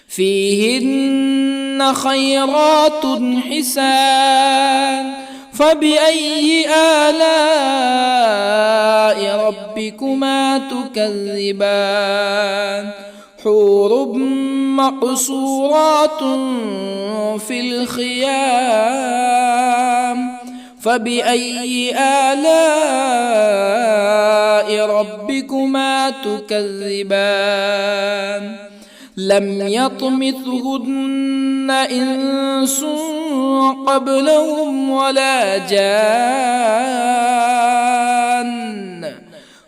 S1: فيهن خيرات حسان فبأي آلاء ربكما تكذبان حور مقصورات في الخيام فبأي آلاء ربكما تكذبان لم يطمثهن إنس قبلهم ولا جان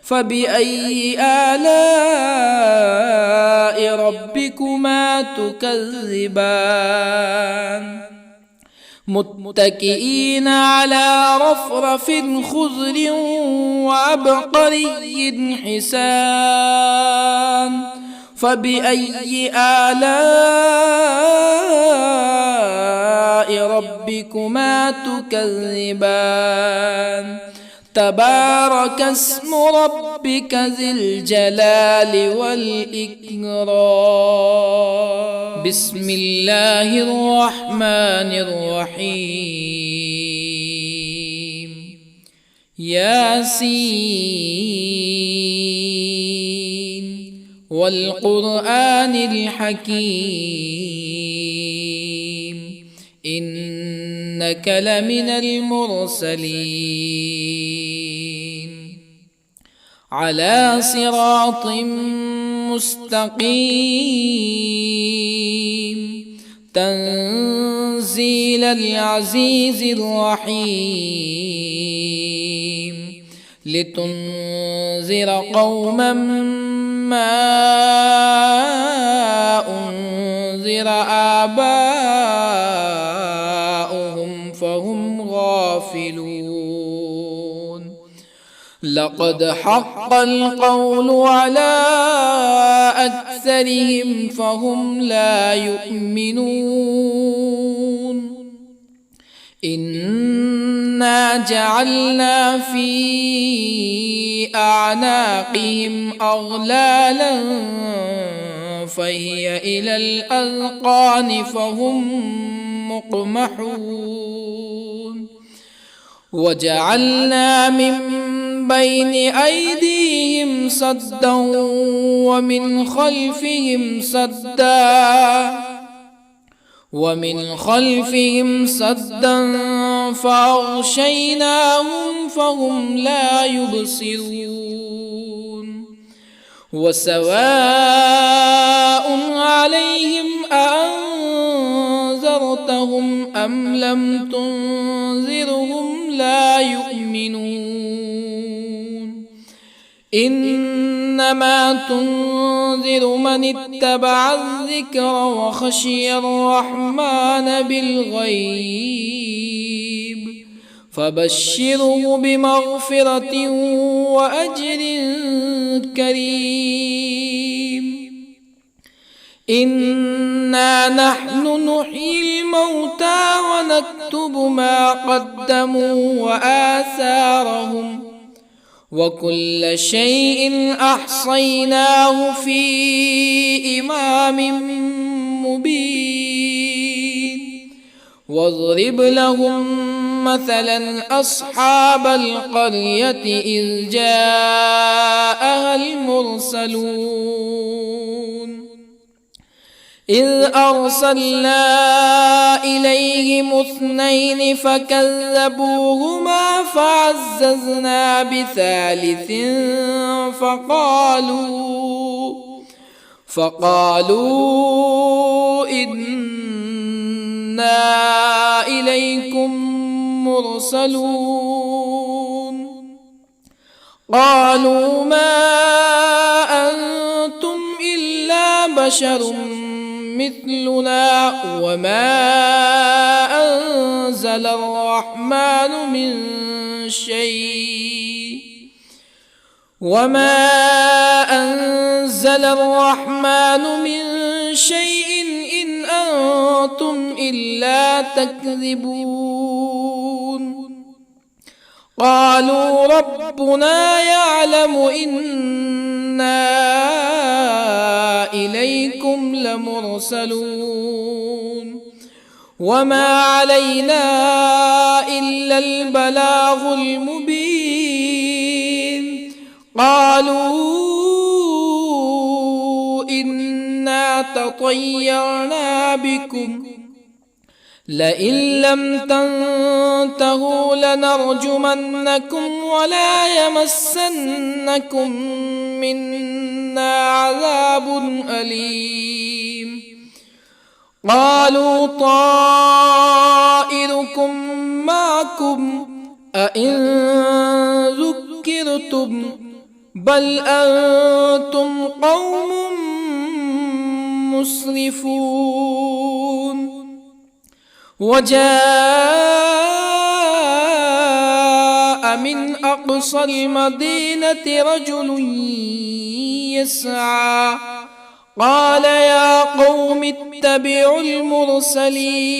S1: فبأي آلاء ربكما تكذبان متكئين على رفرف خضر وعبقري حسان فبأي آلاء ربكما تكذبان تبارك اسم ربك ذي الجلال والإكرام بسم الله الرحمن الرحيم ياسين والقرآن الحكيم إنك لمن المرسلين على صراط مستقيم تنزيل العزيز الرحيم لتنذر قوما ما أنذر آباؤهم فهم غافلون لقد حق القول على أكثرهم فهم لا يؤمنون إنا جعلنا في أعناقهم أغلالا فهي إلى الأذقان فهم مقمحون وجعلنا من بين أيديهم سدا ومن خلفهم سدا فأغشيناهم فهم لا يبصرون وسواء عليهم أأنذرتهم أم لم تنذرهم لا يؤمنون إنما تنذر من اتبع الذكر وخشي الرحمن بالغيب فبشره بمغفرة وأجر كريم إنا نحن نحيي الموتى ونكتب ما قدموا وآثارهم وكل شيء أحصيناه في إمام مبين واضرب لهم مثلا أصحاب القرية إذ جاءها المرسلون إذ أرسلنا إليهم اثنين فكذبوهما فعززنا بثالث فقالوا إنا إليكم مرسلون قالوا ما أنتم إلا بشر مثلنا وما أنزل الرحمن من شيء إن أنتم إلا تكذبون قالوا ربنا يعلم إنا إليكم لمرسلون وما علينا إلا البلاغ المبين قالوا إنا تطيرنا بكم لئن لم تنتهوا لنرجمنكم ولا يمسنكم منا عذاب أليم قالوا طائركم معكم أئن ذكرتم بل أنتم قوم مسرفون وجاء من أقصى المدينة رجل يسعى قال يا قوم اتبعوا المرسلين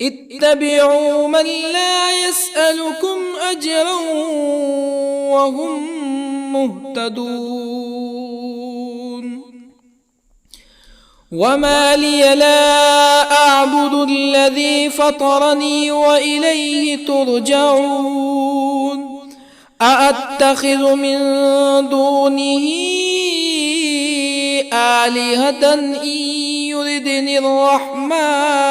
S1: اتبعوا من لا يسألكم أجرا وهم مهتدون وما لي لا أعبد الذي فطرني وإليه ترجعون أأتخذ من دونه آلهة إن يردني الرحمن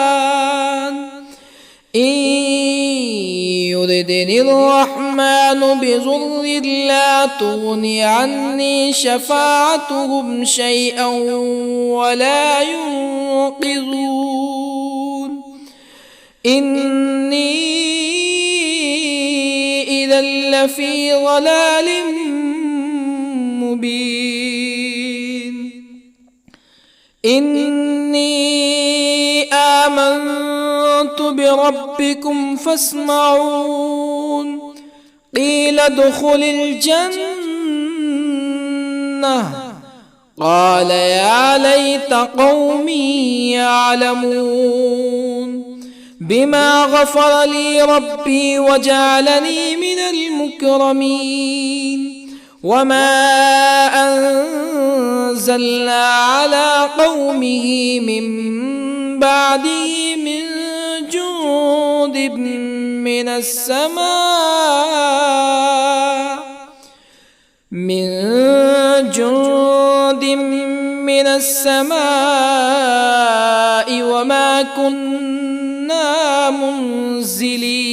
S1: بضر لا تغني عني شفاعتهم شيئا ولا ينقذون إني إذا لفي ضلال مبين إني آمنت بربكم فاسمعون قيل ادخل الجنة قال يا ليت قومي يعلمون بما غفر لي ربي وجعلني من المكرمين وما أنزلنا على قومه من بعده من جند من السماء وما كنا منزلين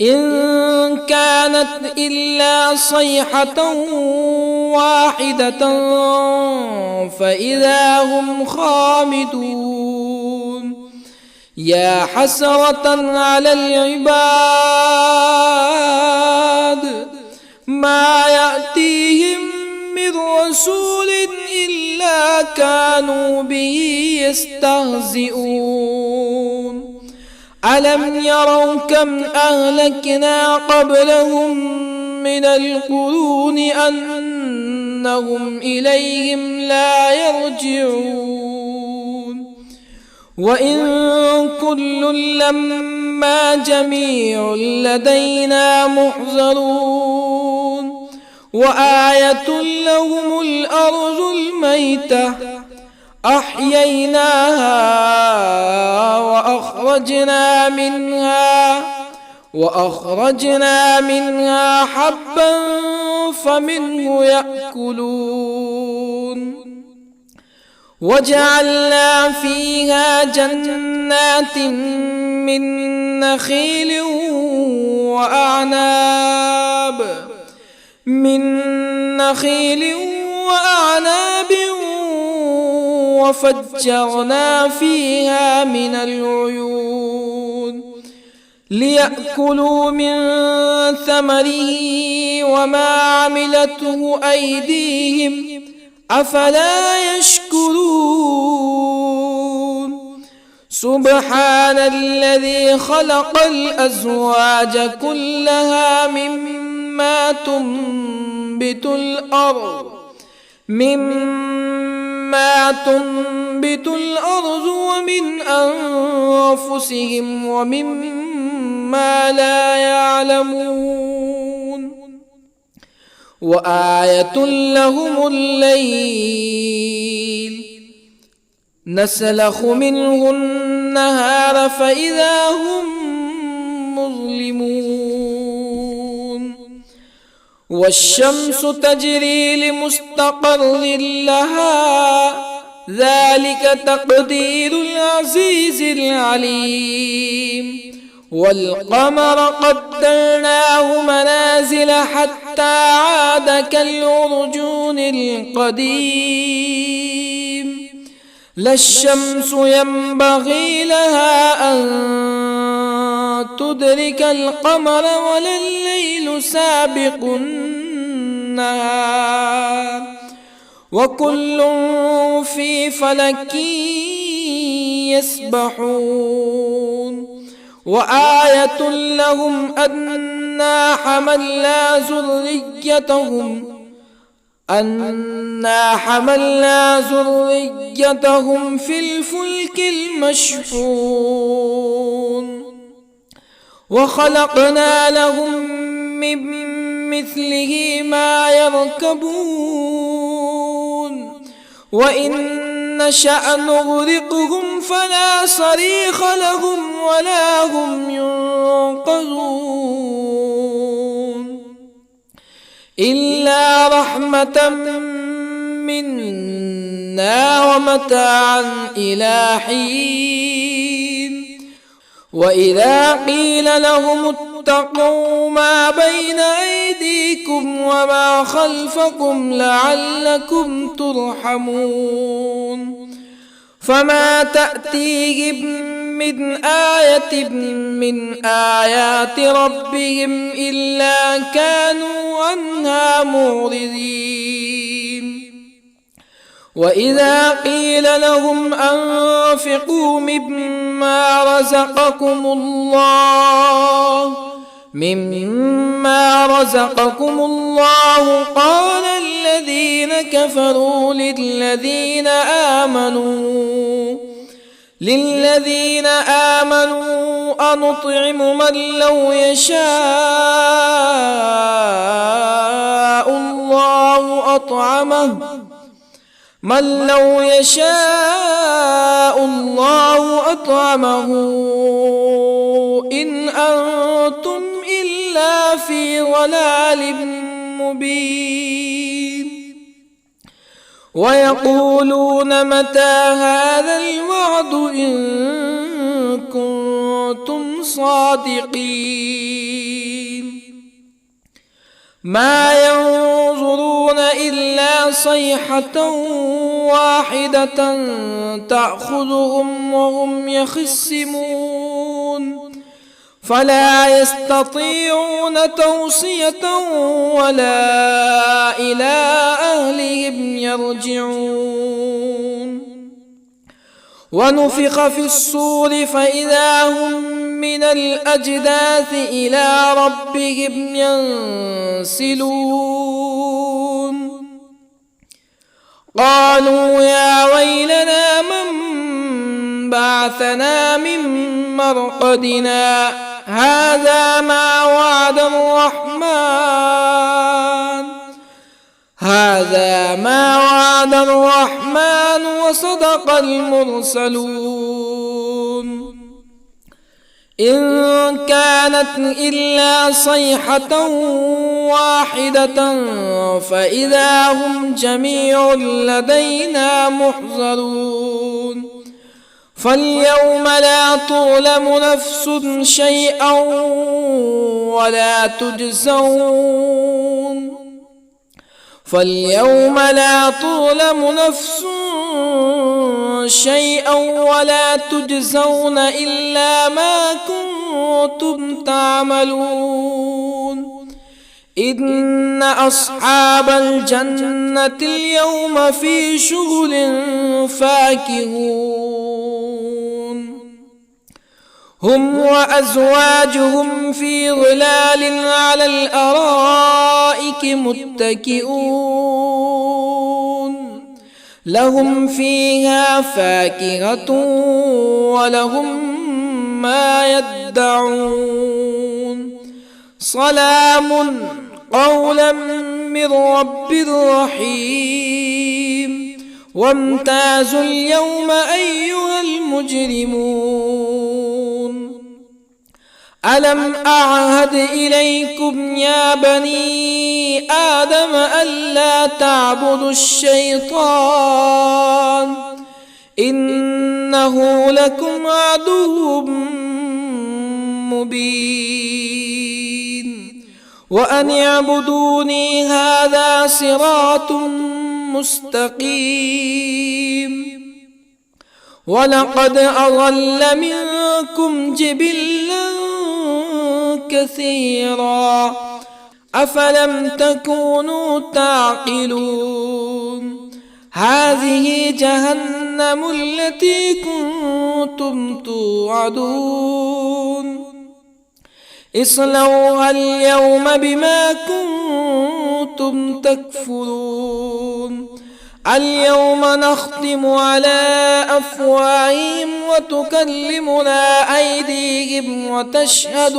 S1: إن كانت إلا صيحة واحدة فإذا هم خامدون يا حسرة على العباد ما يأتيهم من رسول إلا كانوا به يستهزئون ألم يروا كم أهلكنا قبلهم من القرون أنهم إليهم لا يرجعون وإن كل لما جميع لدينا محضرون وآية لهم الأرض الميتة أحييناها وأخرجنا منها حبا فمنه يأكلون وجعلنا فيها جنات من نخيل وأعناب وفجرنا فيها من العيون ليأكلوا من ثمره وما عملته أيديهم أفلا يشكرون سبحان الذي خلق الأزواج كلها مما تنبت الأرض ومن أنفسهم ومما لا يعلمون وآية لهم الليل نسلخ منه النهار فإذا هم مظلمون والشمس تجري لمستقر لها ذلك تقدير العزيز العليم والقمر قدرناه منازل حتى عاد كالعرجون القديم لا الشمس ينبغي لها أن تدرك القمر ولا الليل سابق النهار وكل في فلك يسبحون وآية لهم أنا حملنا ذريتهم في الفلك المشحون وخلقنا لهم من مثله ما يركبون وإن نشأ نغرقهم فلا صريخ لهم ولا هم ينقذون إلا رحمة منا ومتاعا إلى حين وإذا قيل لهم اتقوا ما بين أيديكم وما خلفكم لعلكم ترحمون فما تأتيهم من آية من آيات ربهم إلا كانوا عنها معرضين وإذا قيل لهم أنفقوا مما رزقكم الله قال الذين كفروا للذين آمنوا أنطعم من لو يشاء الله أطعمه إن أنتم إلا في ضلال مبين ويقولون متى هذا الوعد إن كنتم صادقين ما ينظرون إلا صيحة واحدة تأخذهم وهم يخصمون فلا يستطيعون توصية ولا إلى أهلهم يرجعون ونفخ في الصور فإذا هم من الأجداث إلى ربهم ينسلون قالوا يا ويلنا من بعثنا من مرقدنا هذا ما وعد الرحمن وصدق المرسلون إن كانت إلا صيحة واحدة فإذا هم جميع لدينا محضرون فاليوم لا تظلم نفس شيئا ولا تجزون إلا ما كنتم تعملون إن أصحاب الجنة اليوم في شغل فاكهون هم وأزواجهم في ظلال على الأرائك متكئون لهم فيها فاكهة ولهم ما يدعون سلام قولا من رب رحيم وامتازوا اليوم أيها المجرمون ألم أعهد إليكم يا بني آدم ألا تعبدوا الشيطان إنه لكم عدو مبين وأن اعبدوني هذا صراط مستقيم ولقد أضل منكم جبلا كثيرا أفلم تكونوا تعقلون هذه جهنم التي كنتم توعدون اصلوها اليوم بما كنتم تكفرون اليوم نختم على أفواههم وتكلمنا أيديهم وتشهد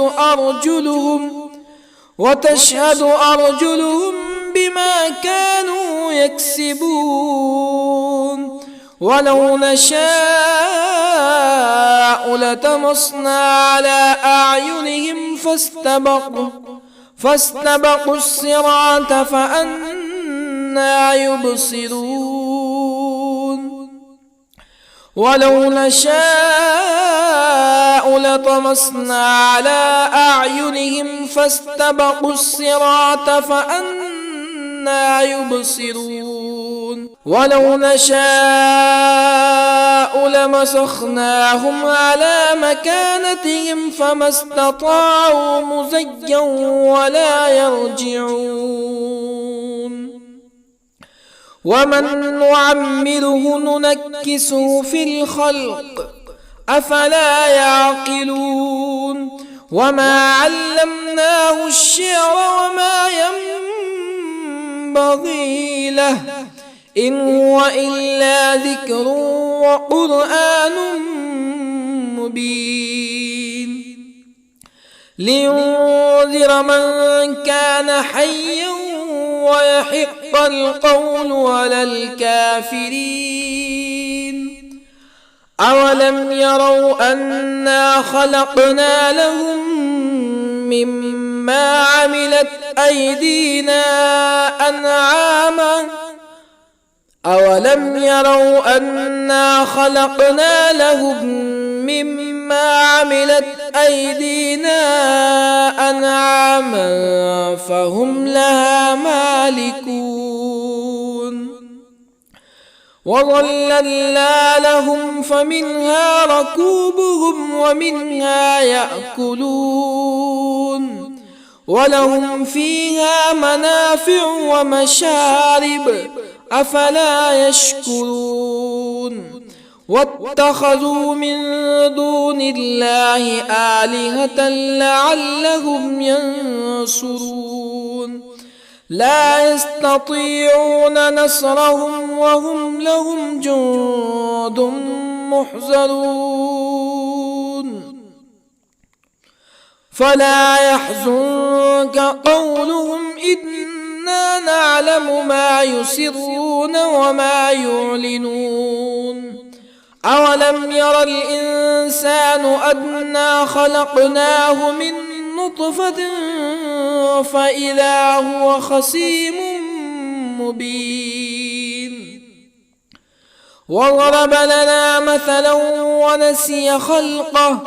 S1: أرجلهم بما كانوا يكسبون ولو نشاء لطمسنا على أعينهم فاستبقوا الصراط فأنى يبصرون ولو نشاء لطمسنا على أعينهم فاستبقوا الصراط فأنى يبصرون ولو نشاء لمسخناهم على مكانتهم فما استطاعوا مزيا ولا يرجعون ومن نعمره ننكسه في الخلق أفلا يعقلون وما علمناه الشعر وما ينبغي له إن هو إلا ذكر وقرآن مبين لينذر من كان حيا ويحق القول على الكافرين أولم يروا أنا خلقنا لهم مما عملت أيدينا أنعاما أولم يروا أنا خلقنا لهم مما عملت أيدينا أنعاما فهم لها مالكون وظللنا لهم فمنها ركوبهم ومنها يأكلون ولهم فيها منافع ومشارب أفلا يشكرون واتخذوا من دون الله آلهة لعلهم ينصرون لا يستطيعون نصرهم وهم لهم جند محضرون فلا يحزنك قولهم إنا نعلم ما يسرون وما يعلنون أولم ير الإنسان أنا خلقناه من نطفة فإذا هو خصيم مبين وضرب لنا مثلا ونسي خلقه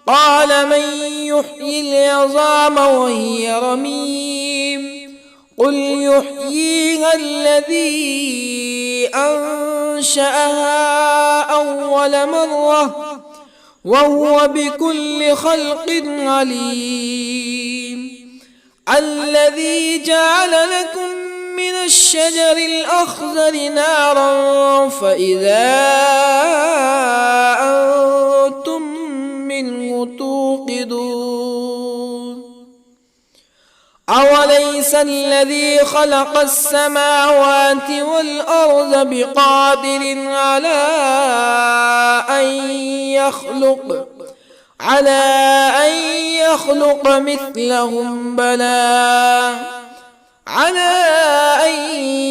S1: قال من يحيي العظام وهي رميم قل يحييها الذي أنشأها أول مرة وهو بكل خلق عليم الذي جعل لكم من الشجر الأخضر نارا فإذا أنتم منه توقدون أوليس الذي خلق السماوات والأرض بقادر على أن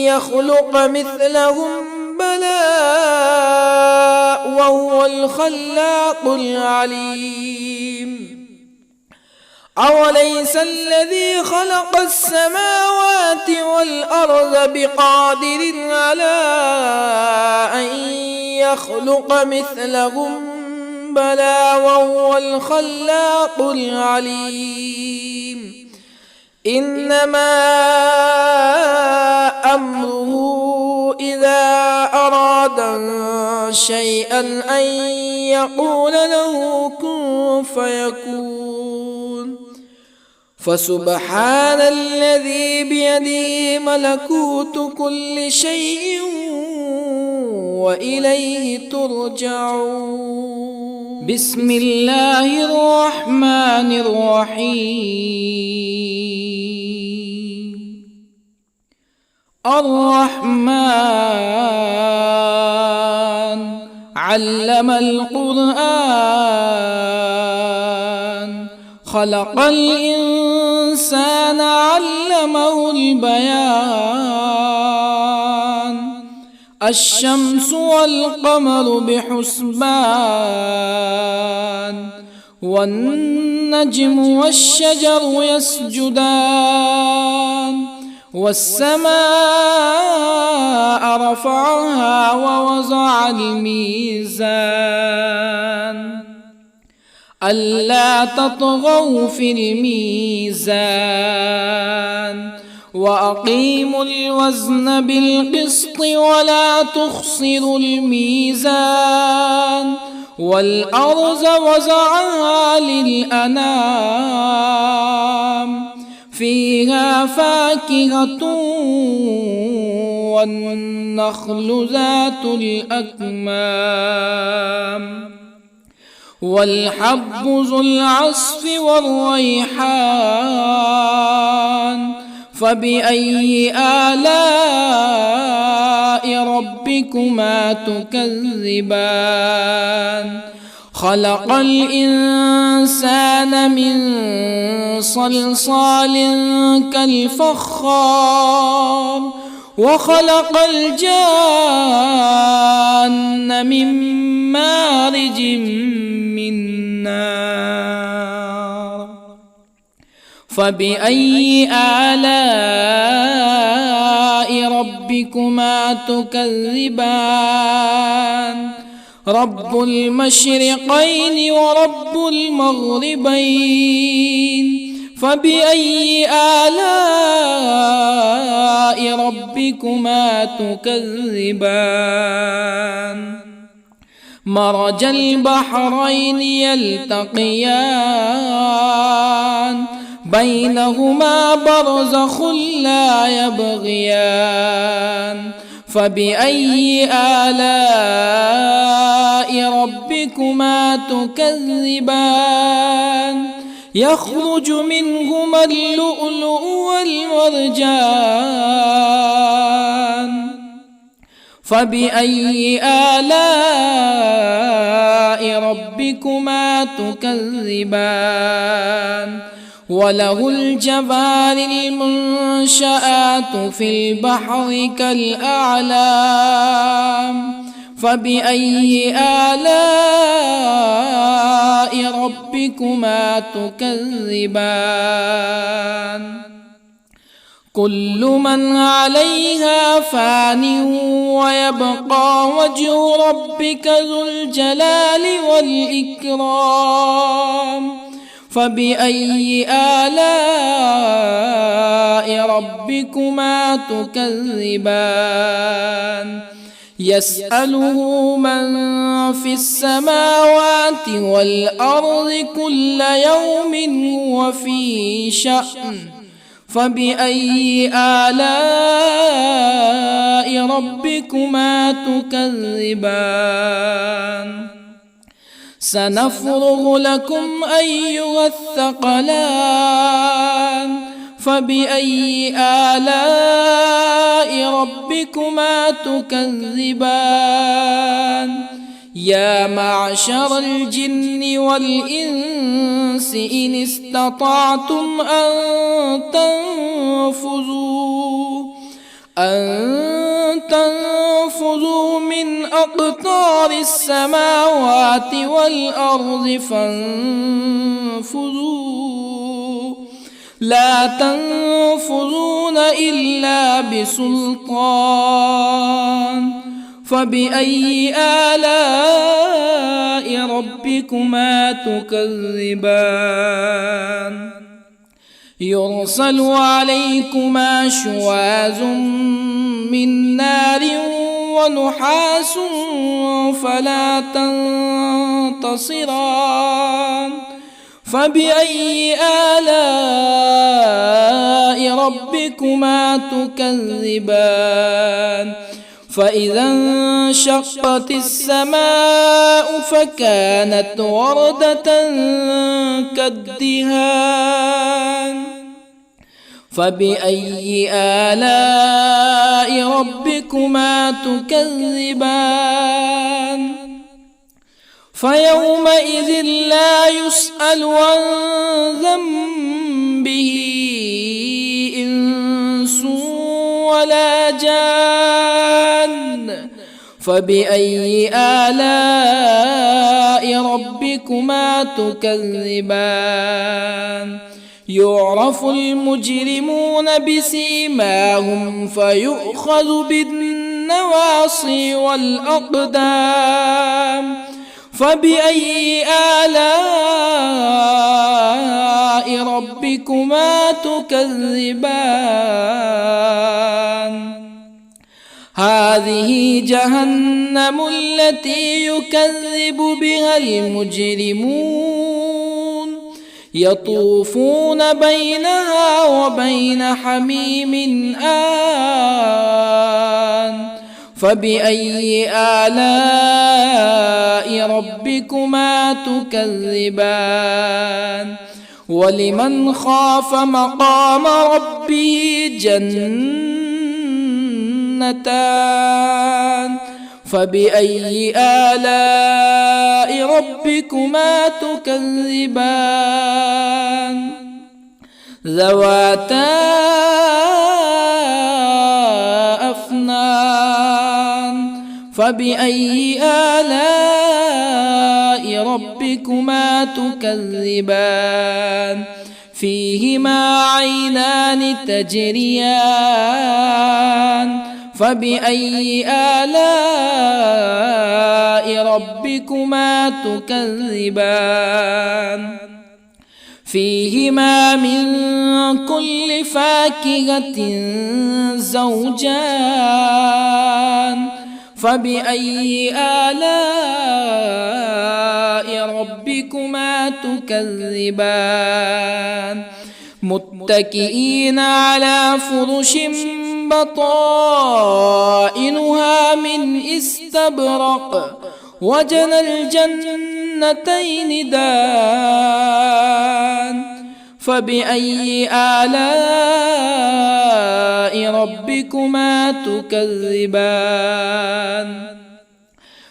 S1: يخلق مثلهم بلى وهو الخلاق العليم أوليس الذي خلق السماوات والأرض بقادر على أن يخلق مثلهم بلى وهو الخلاق العليم إنما أمره إذا أراد شيئا أن يقول له كن فيكون فسبحان الذي بيده ملكوت كل شيء وإليه ترجعون. بسم الله الرحمن الرحيم. الرحمن علم القرآن خلق الإنسان علمه البيان الشمس والقمر بحسبان والنجم والشجر يسجدان والسماء رفعها ووضع الميزان ألا تطغوا في الميزان وأقيموا الوزن بالقسط ولا تخسروا الميزان والأرض وضعها للأنام فيها فاكهة والنخل ذات الأكمام والحب ذو العصف والريحان فبأي آلاء ربكما تكذبان خلق الإنسان من صلصال كالفخار وخلق الجان من مارج من نار فبأي آلاء ربكما تكذبان رب المشرقين ورب المغربين فبأي آلاء ربكما تكذبان مرج البحرين يلتقيان بينهما برزخ لا يبغيان فبأي آلاء ربكما تكذبان يخرج منهما اللؤلؤ والمرجان فبأي آلاء ربكما تكذبان وله الجوار المنشآت في البحر كالأعلام فبأي آلاء ربكما تكذبان كل من عليها فان ويبقى وجه ربك ذو الجلال والإكرام فبأي آلاء ربكما تكذبان يسأله من في السماوات والأرض كل يوم هو في شأن فبأي آلاء ربكما تكذبان سنفرغ لكم أيها الثقلان فبأي آلاء ربكما تكذبان يا معشر الجن والإنس إن استطعتم أن تنفذوا من أقطار السماوات والأرض فانفذوا لا تنفذون إلا بسلطان فبأي آلاء ربكما تكذبان يرسل عليكما شواظ من نار ونحاس فلا تنتصران فبأي آلاء ربكما تكذبان فإذا انشقت السماء فكانت وردة كالدهان فبأي آلاء ربكما تكذبان فيومئذ لا يسأل عن ذنبه إنس ولا جان فبأي آلاء ربكما تكذبان يعرف المجرمون بسيماهم فيؤخذ بالنواصي والأقدام فبأي آلاء ربكما تكذبان هذه جهنم التي يكذب بها المجرمون يطوفون بينها وبين حميم آن فبأي آلاء ربكما تكذبان ولمن خاف مقام ربه جنتان فبأي آلاء ربكما تكذبان ذواتا أفنان فبأي آلاء ربكما تكذبان فيهما عينان تجريان فبأي آلاء ربكما تكذبان فيهما من كل فاكهة زوجان فبأي آلاء ربكما تكذبان متكئين على فرش بطائنها من استبرق وجنى الجنتين دان فبأي آلاء ربكما تكذبان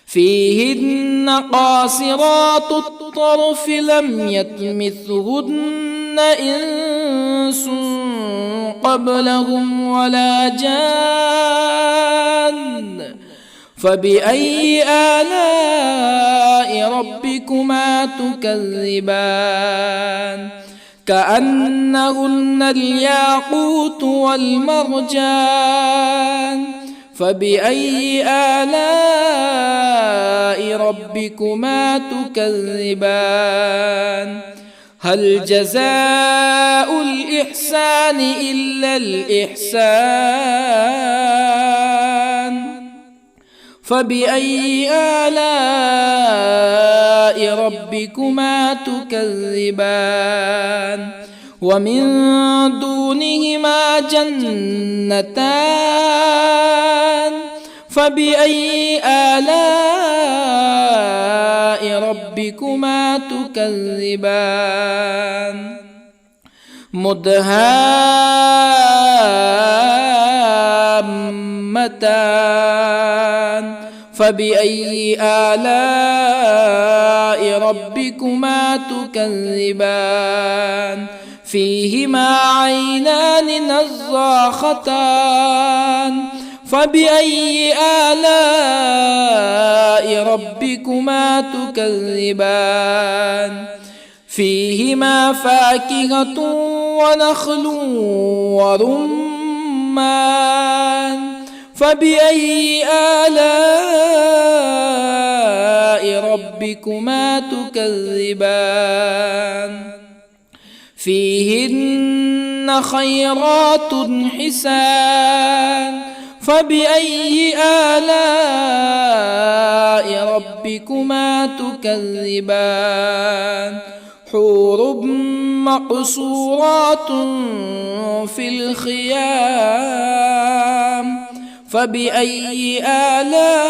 S1: فيهن قاصرات الطرف لم يطمثهن إنس قبلهم ولا جان فبأي آلاء ربكما تكذبان كأنهن الياقوت والمرجان فبأي آلاء ربكما تكذبان هل جزاء الإحسان إلا الإحسان فبأي آلاء ربكما تكذبان ومن دونهما جنتان فبأي آلاء ربكما تكذبان مدهامتان فبأي آلاء ربكما تكذبان فيهما عينان نضاختان فبأي آلاء ربكما تكذبان فيهما فاكهة ونخل ورمان فبأي آلاء ربكما تكذبان فيهن خيرات حسان فبأي آلاء ربكما تكذبان حور مقصورات في الخيام فبأي آلاء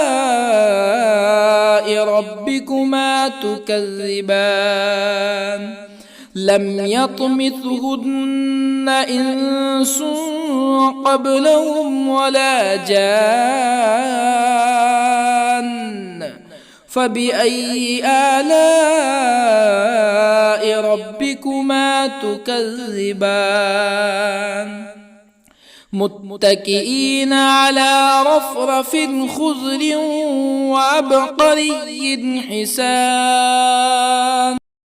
S1: ربكما تكذبان لم يطمثهن إنس قبلهم ولا جان فبأي آلاء ربكما تكذبان متكئين على رفرف خضر وعبقري حسان